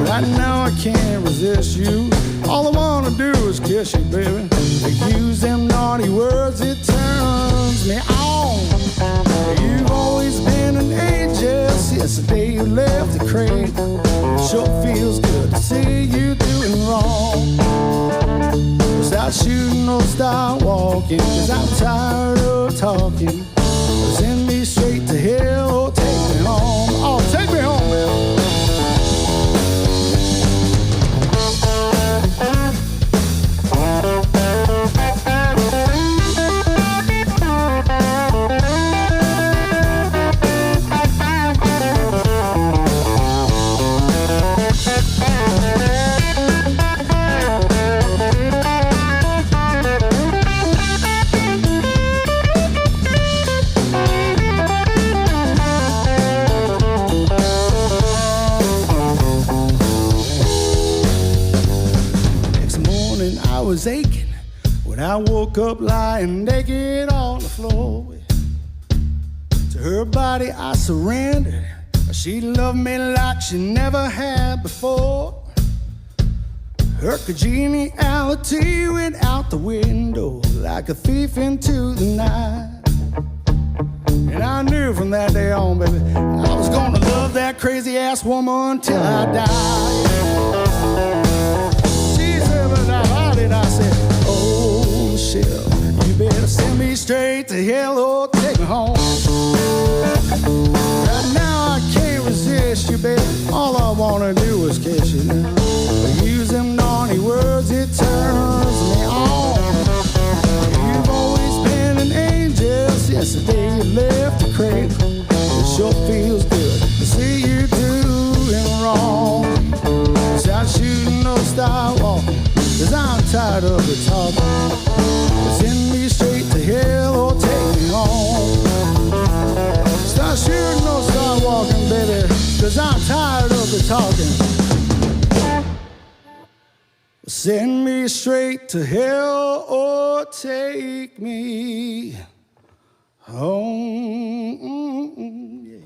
Right now I can't resist you. All I wanna do is kiss you, baby. Use them naughty words, it turns me on. You've always been an angel since the day you left the crate. Sure feels good to see you doing wrong. Start shooting or start walking, 'cause I'm tired of talking. Send me straight to hell or take me home. Oh, take me home, man. I was aching when I woke up lying naked on the floor. To her body I surrendered. She loved me like she never had before. Her congeniality went out the window like a thief into the night. And I knew from that day on, baby, I was gonna love that crazy ass woman till I died. I said, oh, Michelle, you better send me straight to hell or take me home. Right now I can't resist you, baby. All I wanna do is kiss you now. But use them naughty words, it turns me on. You've always been an angel since the day you left the cradle. It sure feels good to see you doing wrong. Start shooting or start walking, 'cause I'm tired of the talking. Send me straight to hell or take me home. Start shooting or start walking, baby, 'cause I'm tired of the talking. Send me straight to hell or take me home. Yeah.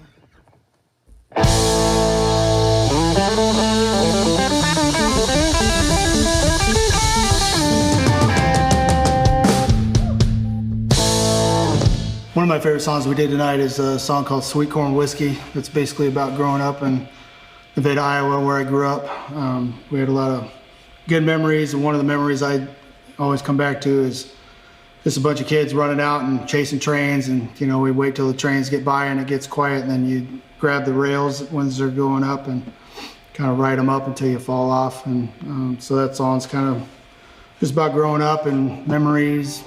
One of my favorite songs we did tonight is a song called Sweet Corn Whiskey. It's basically about growing up in Nevada, Iowa, where I grew up. We had a lot of good memories, and one of the memories I always come back to is just a bunch of kids running out and chasing trains, and you know, we wait till the trains get by and it gets quiet, and then you grab the rails when they're going up and kind of ride them up until you fall off. And so that song's kind of just about growing up and memories.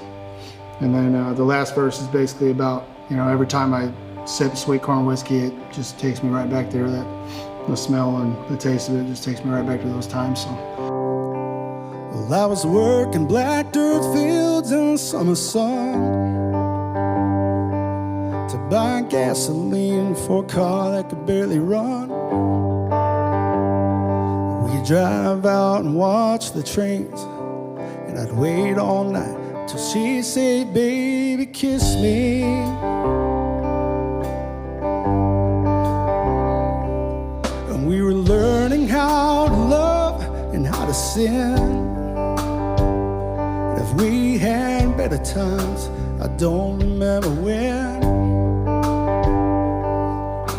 And then the last verse is basically about, you know, every time I sip sweet corn whiskey, it just takes me right back there. That the smell and the taste of it just takes me right back to those times. So. Well, I was working black dirt fields in the summer sun to buy gasoline for a car that could barely run. We'd drive out and watch the trains, and I'd wait all night till she'd say, baby, kiss me. And we were learning how to love and how to sin. And if we had better times, I don't remember when.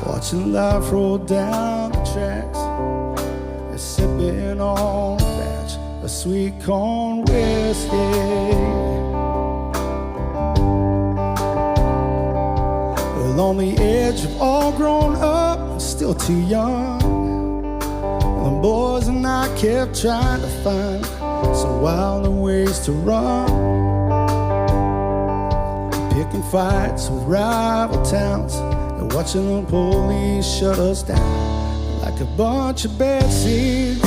Watching life roll down the tracks and sipping on a batch of sweet corn whiskey. On the edge of all grown up, still too young. My boys and I kept trying to find some wilder ways to run, picking fights with rival towns and watching the police shut us down like a bunch of bad seeds.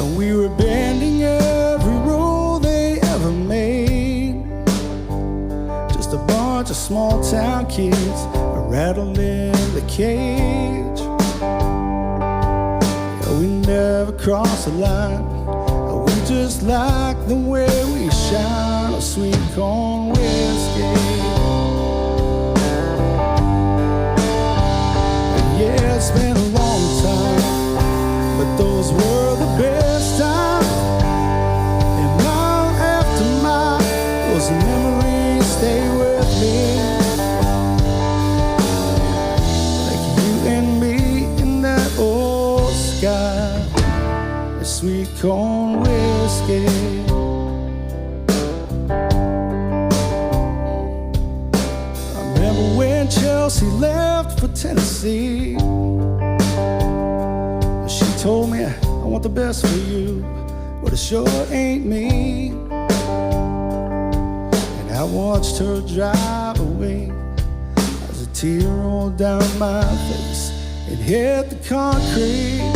And we were bending every rule they ever made, just a bunch of small town kids rattled in the cage. Yeah, we never crossed the line. We just like the way we shine a sweet corn whiskey. And yeah, it's been a long time, but those were the best times. And mile after mile, those memories stay with me. Sweet corn whiskey. I remember when Chelsea left for Tennessee. She told me, I want the best for you, but it sure ain't me. And I watched her drive away as a tear rolled down my face and hit the concrete.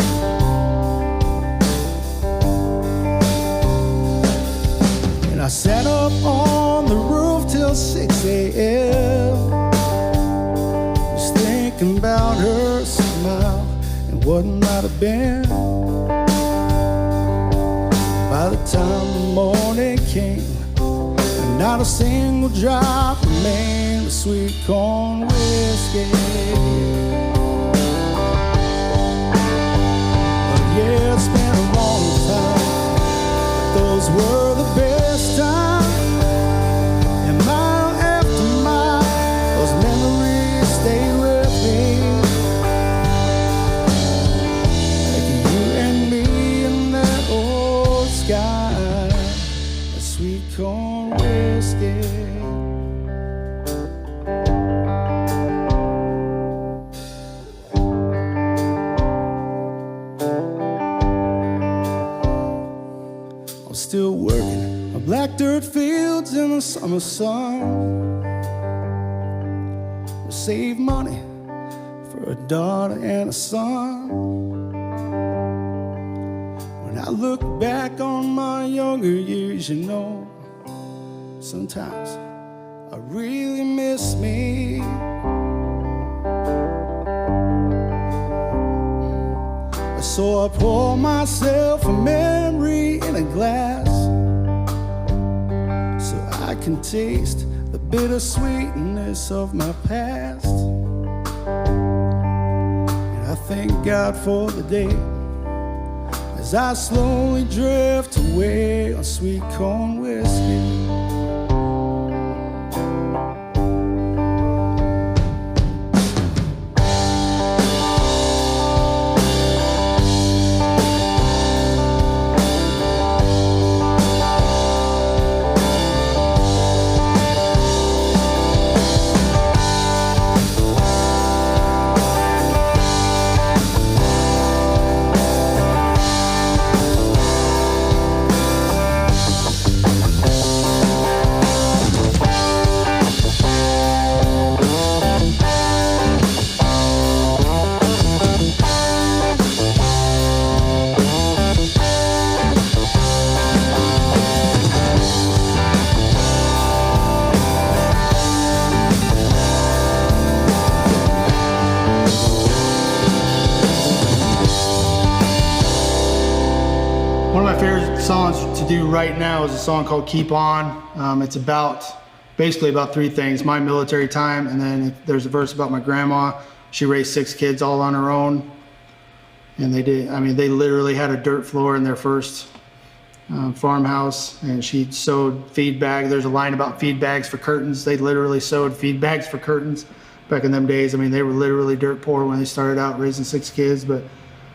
I sat up on the roof till 6 a.m. just thinking about her smile and what might have been. By the time the morning came, and not a single drop remained of sweet corn whiskey. But yeah, it's been a long time, but those were the best times. And mile after mile, those memories stay with me. Like you and me in that old sky, a sweet corn whiskey. I'm still working on black dirt fields in the summer sun to save money for a daughter and a son. When I look back on my younger years, you know, sometimes I really miss me. So I pour myself a memory in a glass so I can taste the bittersweetness of my past. And I thank God for the day as I slowly drift away on sweet corn whiskey. One of my favorite songs to do right now is a song called Keep On. It's basically about three things: my military time, and then there's a verse about my grandma. She raised 6 kids all on her own, and they literally had a dirt floor in their first farmhouse, and she sewed feed bags. There's a line about feed bags for curtains. They literally sewed feed bags for curtains back in them days. I mean, they were literally dirt poor when they started out raising 6 kids, but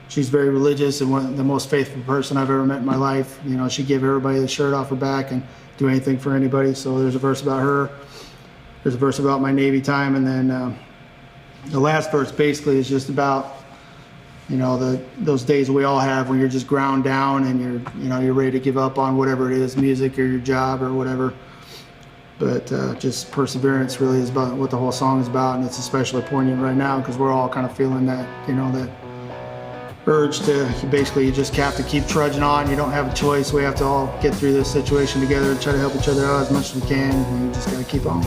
she's very religious and the most faithful person I've ever met in my life. You know, she'd give everybody the shirt off her back and do anything for anybody. So there's a verse about her. There's a verse about my Navy time, and then the last verse basically is just about, you know, those days we all have when you're just ground down and you're ready to give up on whatever it is, music or your job or whatever. But just perseverance really is about what the whole song is about, and it's especially poignant right now because we're all kind of feeling that, you know, that urge to basically you just have to keep trudging on. You don't have a choice. We have to all get through this situation together and try to help each other out as much as we can, and we just got to keep on.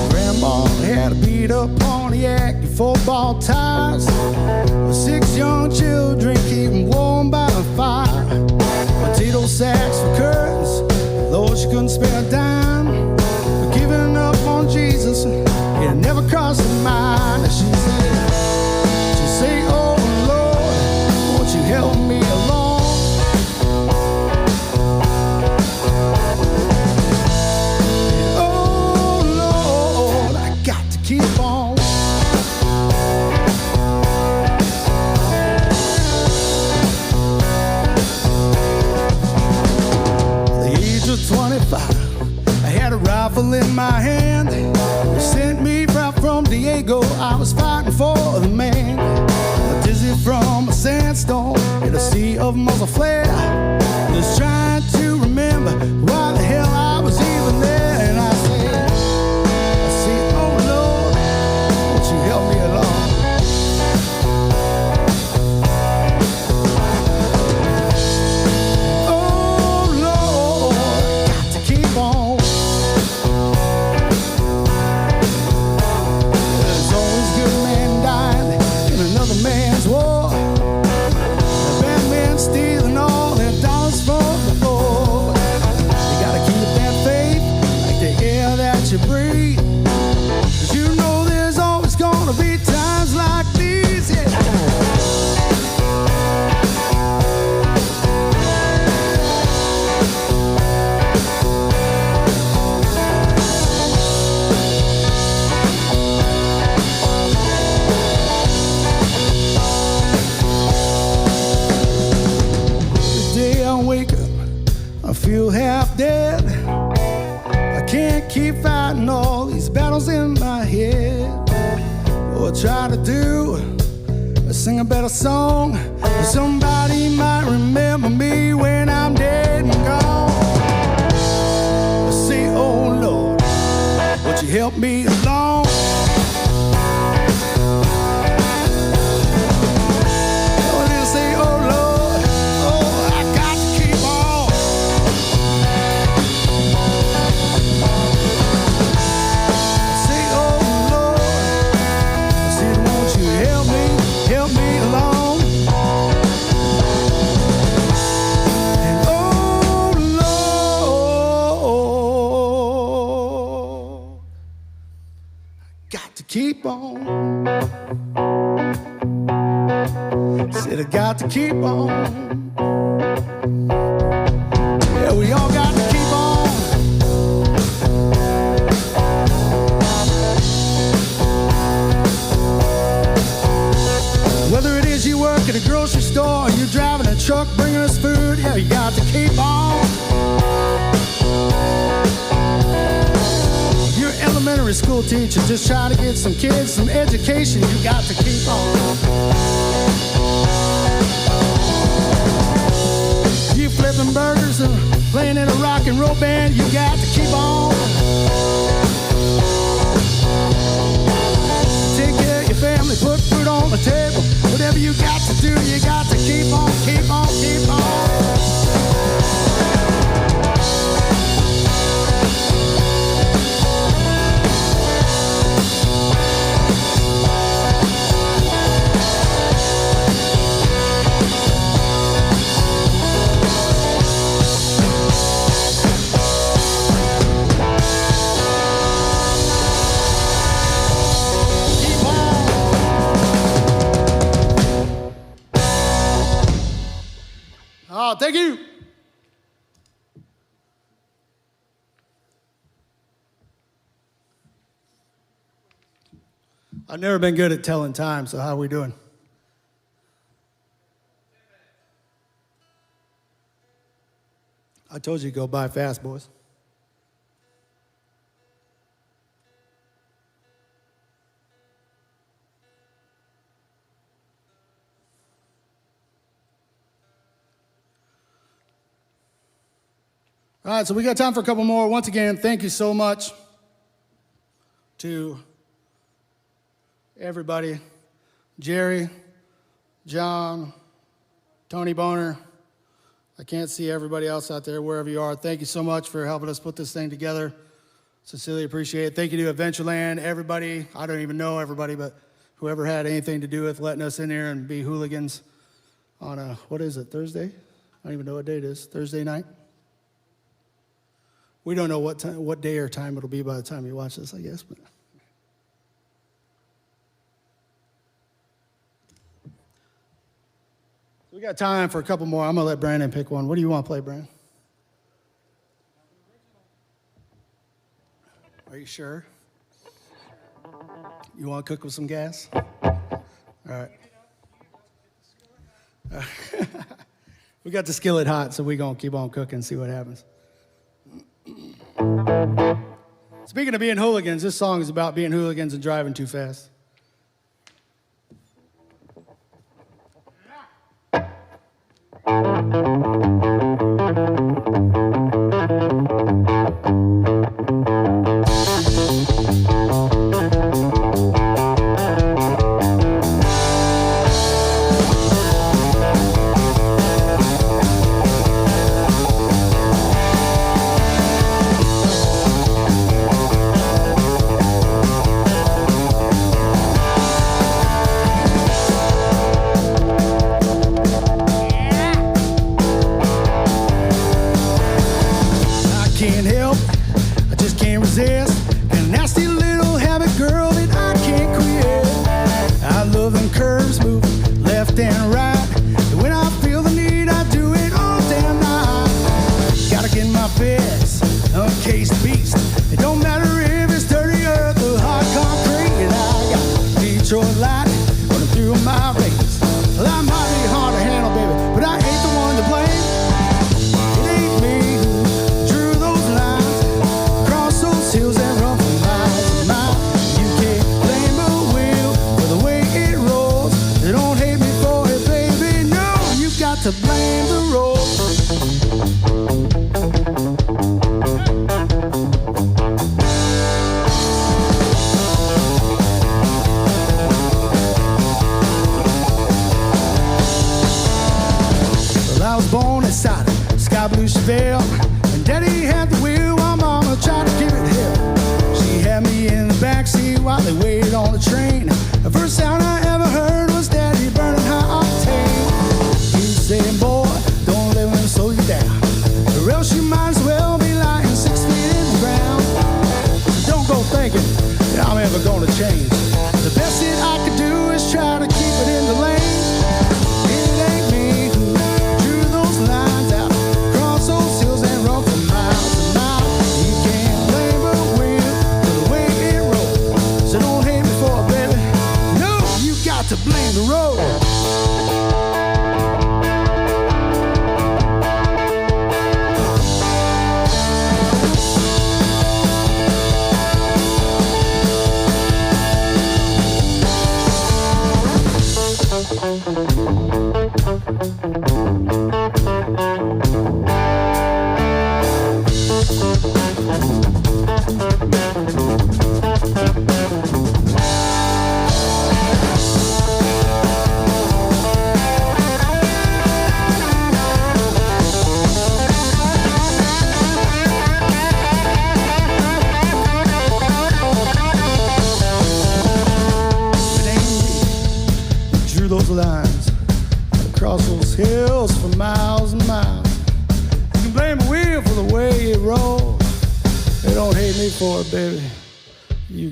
Grandma had a beat up Pontiac and football ties. With 6 young children keeping warm by the fire. Potato sacks for curtains, though she couldn't spare a dime. But giving up on Jesus, it never crossed her mind. And she'd say, oh Lord, won't you help me along? Oh Lord, I got to keep on. At the age of 25, I had a rifle in my hand. They sent me right from Diego, I was fighting for the man. Dizzy from a sandstorm in a sea of muzzle flare. Just trying to remember why the hell I was even there. And I say, oh Lord, won't you help me along? Oh Lord, got to keep on. There's always a good man dying in another man's war. The bad man stealing all their dollars from the floor. You gotta keep that faith like the air that you breathe. 'Cause you know there's always gonna be times like these, yeah. I feel half dead. I can't keep fighting all these battles in my head. What I try to do is sing a better song. Somebody might remember me when I'm dead and gone. I say, oh Lord, won't you help me along? Say, oh Lord, oh, I got to keep on. Say, oh Lord, I said, won't you help me along? And oh Lord, I got to keep on. Said I got to keep on. Yeah, we all got to keep on. Whether it is you work at a grocery store or you're driving a truck bringing us food, yeah, you got to keep on. If you're an elementary school teacher just trying to get some kids some education, you got to keep on. You flipping burgers and playing in a rock and roll band, you got to keep on. Take care of your family, put food on the table. Whatever you got to do, you got to keep on, keep on, keep on. Oh, thank you. I've never been good at telling time, so how are we doing? I told you to go by fast, boys. All right, so we got time for a couple more. Once again, thank you so much to everybody. Jerry, John, Tony Boner. I can't see everybody else out there, wherever you are. Thank you so much for helping us put this thing together. Sincerely appreciate it. Thank you to Adventureland, everybody. I don't even know everybody, but whoever had anything to do with letting us in here and be hooligans on a, what is it, Thursday? I don't even know what day it is. Thursday night? We don't know what time, what day or time it'll be by the time you watch this, I guess. But we got time for a couple more. I'm going to let Brandon pick one. What do you want to play, Brandon? Are you sure? You want to cook with some gas? All right. We got the skillet hot, so we're going to keep on cooking and see what happens. Speaking of being hooligans, this song is about being hooligans and driving too fast.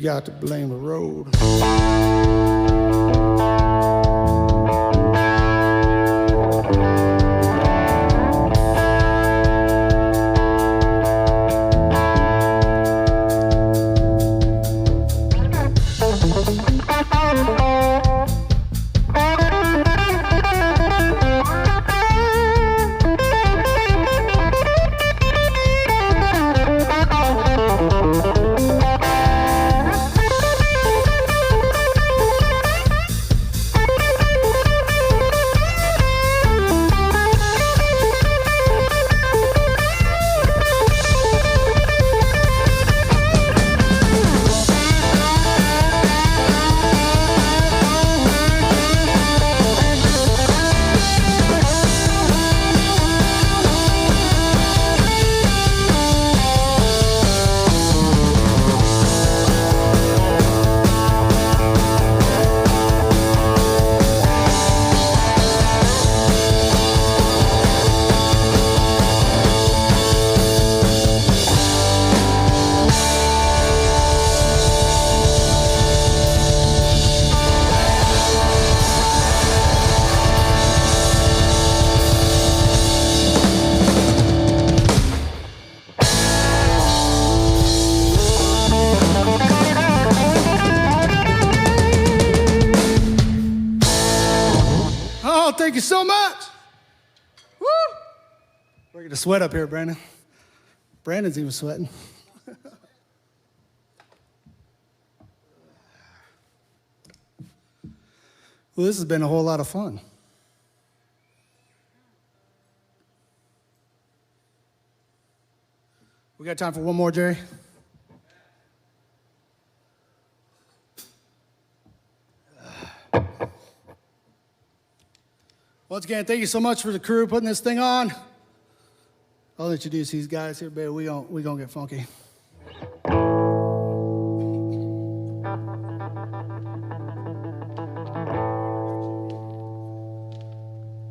Got to blame the road. sweat up here, Brandon. Brandon's even sweating. Well, this has been a whole lot of fun. We got time for one more, Jerry? Once again, thank you so much for the crew putting this thing on. I'll introduce these guys here, baby. We gonna get funky.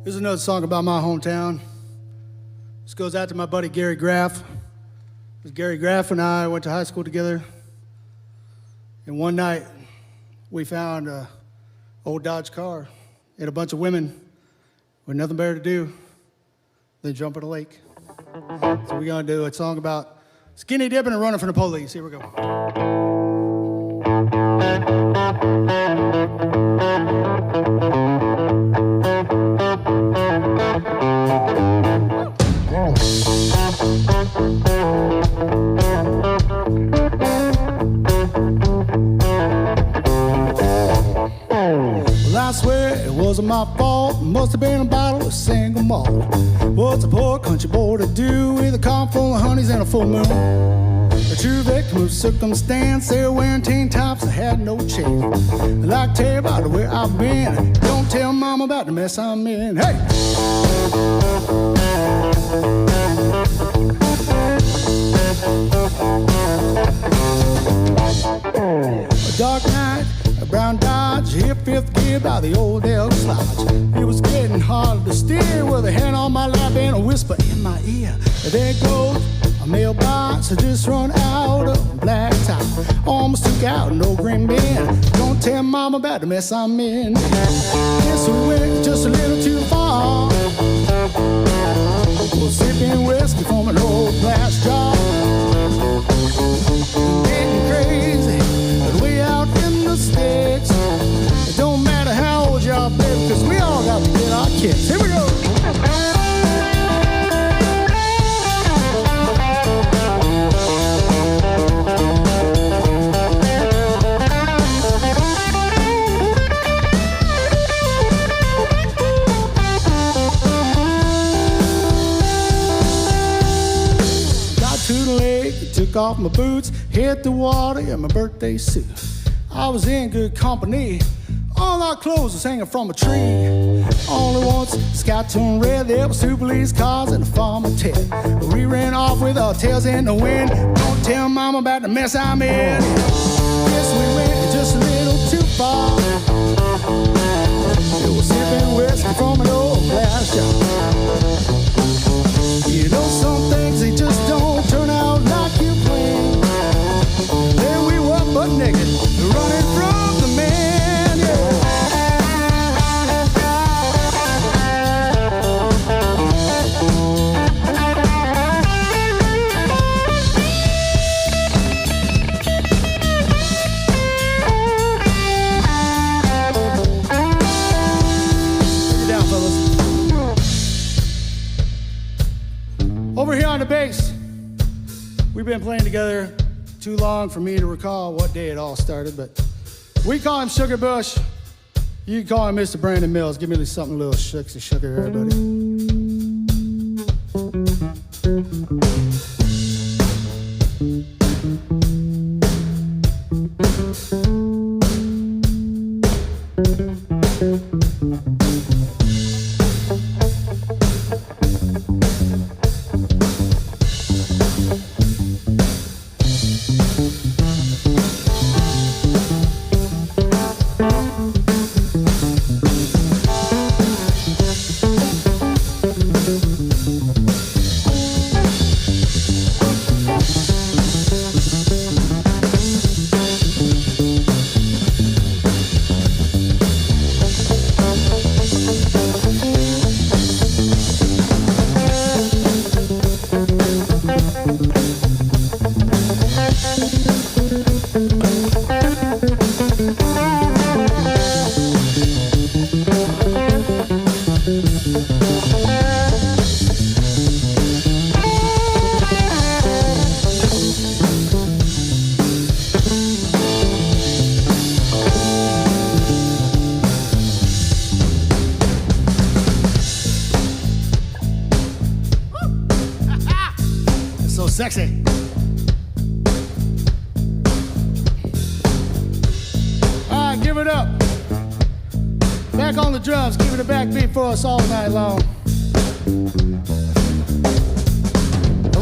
Here's another song about my hometown. This goes out to my buddy Gary Graff. Gary Graff and I went to high school together. And one night, we found an old Dodge car and a bunch of women with nothing better to do than jump in a lake. So we're gonna do a song about skinny dipping and running from the police. Here we go. Well, I swear it wasn't my fault. Must have been a bottle of single malt. What's a poor country boy to do with a car full of honeys and a full moon? A true victim of circumstance. They were wearing tank tops and had no chance. I'd like to tell you about where I've been. Don't tell mama about the mess I'm in. Hey! A dark night, a brown Dodge, hit fifth gear by the old Elks Lodge. It was getting hard to steer with a hand on my lap and a whisper in my ear. There goes a mailbox, I just run out of black top. Almost took out no green bin. Don't tell mama about the mess I'm in. Yes, we went just a little too far. We're sipping whiskey from an old glass jar. Getting crazy, but way out in the sticks. It don't matter how old y'all baby, cause we all got to get our kicks. Here we go. Took off my boots, hit the water in my birthday suit. I was in good company. All our clothes was hanging from a tree. Only once, sky turned red. There was two police cars and a farmer Ted. We ran off with our tails in the wind. Don't tell mama about the mess I'm in. Yes, we went just a little too far. It was sipping whiskey from an old glass jar. You know some things, they just don't turn out like you planned. There we were, butt naked, running from the man, yeah. Get down, fellas. Over here on the bass, we've been playing together too long for me to recall what day it all started, but we call him Sugar Bush. You can call him Mr. Brandon Mills. Give me something a little shucksy sugar here, buddy. so sexy. All right, give it up. Back on the drums, giving a backbeat for us all night long.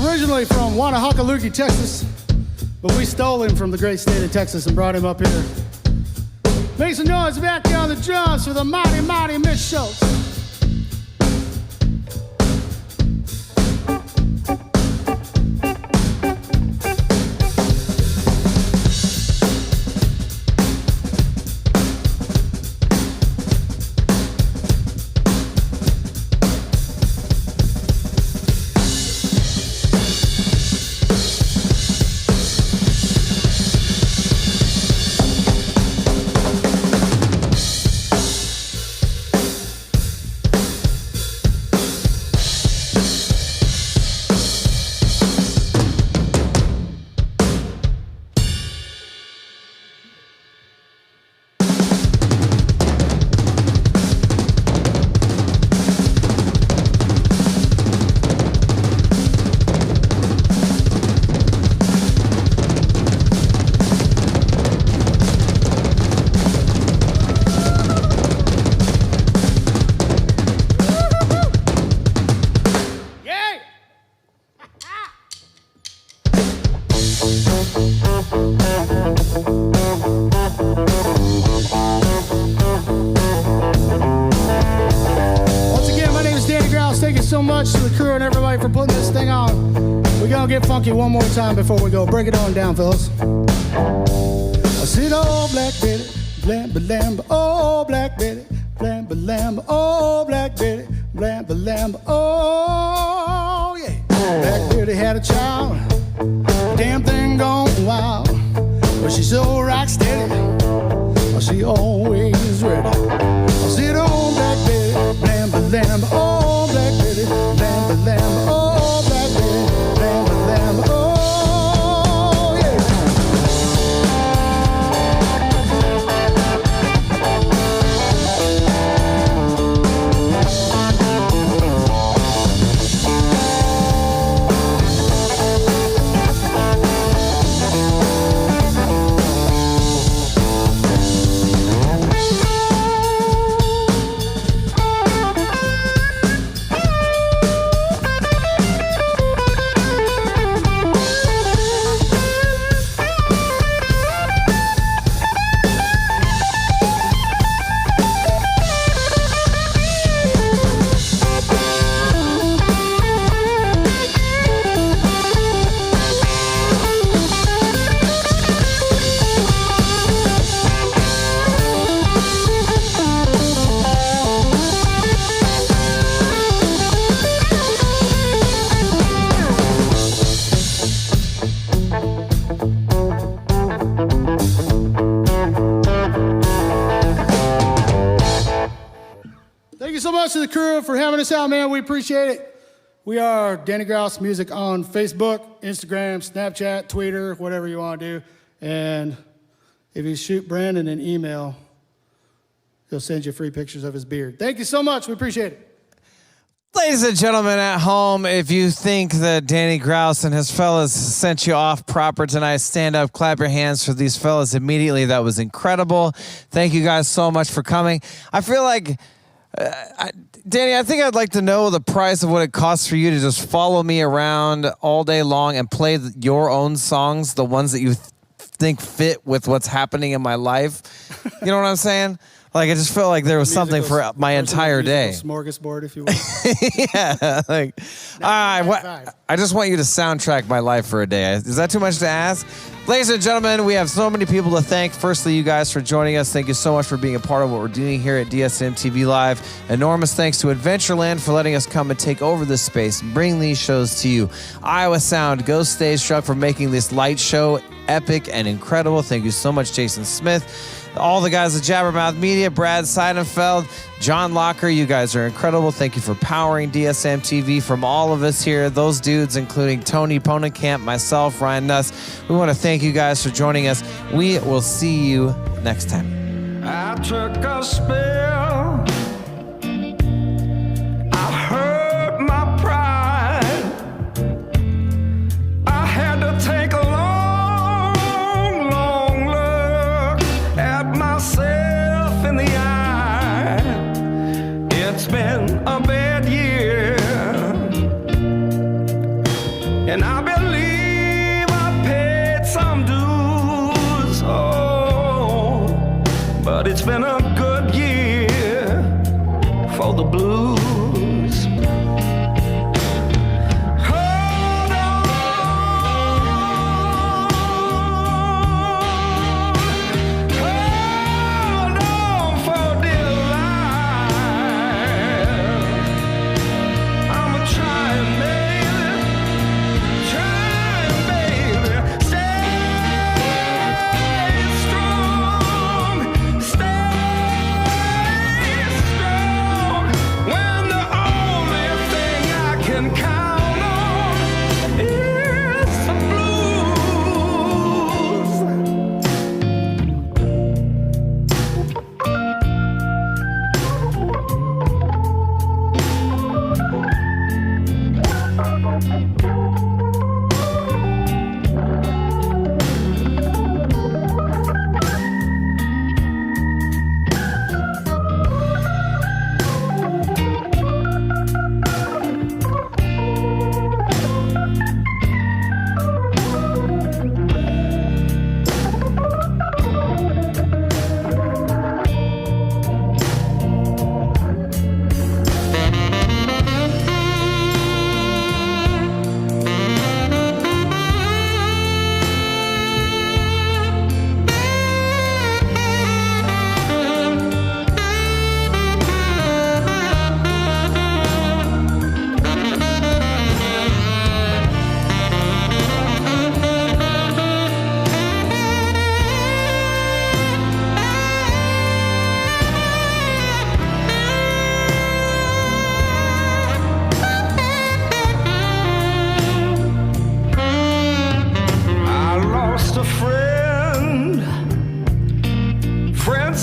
Originally from Wanahakaluki, Texas, but we stole him from the great state of Texas and brought him up here. Make some noise back there on the drums for the mighty, mighty Mitch Schultz. To the crew and everybody for putting this thing on. We're gonna get funky one more time before we go. Break it on down, fellas. I said, oh, Black Betty, blam-ba-lam, oh, Black Betty, blam-ba-lam, oh, Black Betty, blam-ba-lam, oh, yeah. Black Betty had a child, damn thing gone wild, but she's so rock steady, she always ready. I said, oh, Black Betty, blam-ba-lam, oh, Black Betty, blam-ba-lam, oh, Black Betty, blam-ba-lam, oh, yeah. To the crew for having us out, man. We appreciate it. We are Danny Grause Music on Facebook, Instagram, Snapchat, Twitter, whatever you want to do. And if you shoot Brandon an email, he'll send you free pictures of his beard. Thank you so much. We appreciate it. Ladies and gentlemen at home, if you think that Danny Grause and his fellas sent you off proper tonight, stand up, clap your hands for these fellas immediately. That was incredible. Thank you guys so much for coming. I feel like Danny, I think I'd like to know the price of what it costs for you to just follow me around all day long and play your own songs, the ones that you think fit with what's happening in my life. You know what I'm saying? Like, I just felt like there was something for my entire day. Smorgasbord, if you will. Yeah. Like, I just want you to soundtrack my life for a day. Is that too much to ask? Ladies and gentlemen, we have so many people to thank. Firstly, you guys for joining us. Thank you so much for being a part of what we're doing here at DSMTV Live. Enormous thanks to Adventureland for letting us come and take over this space and bring these shows to you. Iowa Sound, Ghost Stage Struck for making this light show epic and incredible. Thank you so much, Jason Smith. All the guys at Jabbermouth Media, Brad Seidenfeld, John Locker, you guys are incredible. Thank you for powering DSM TV. From all of us here, those dudes, including Tony Ponenkamp, myself, Ryan Nuss, we want to thank you guys for joining us. We will see you next time. I took a spell. I hurt my pride. and I believe I paid some dues. Oh, but it's been a good year for the blues.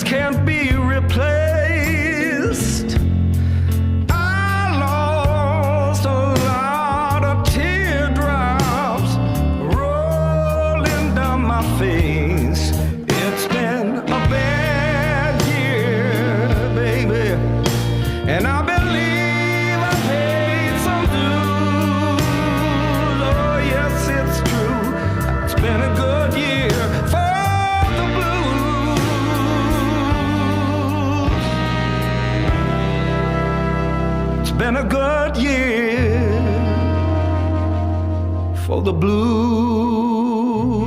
Can't be replaced. I lost a lot of teardrops rolling down my face. It's been a bad year, baby, and I believe I paid some dues. Oh yes, it's true. It's been a good year for the blues. Been a good year for the blues.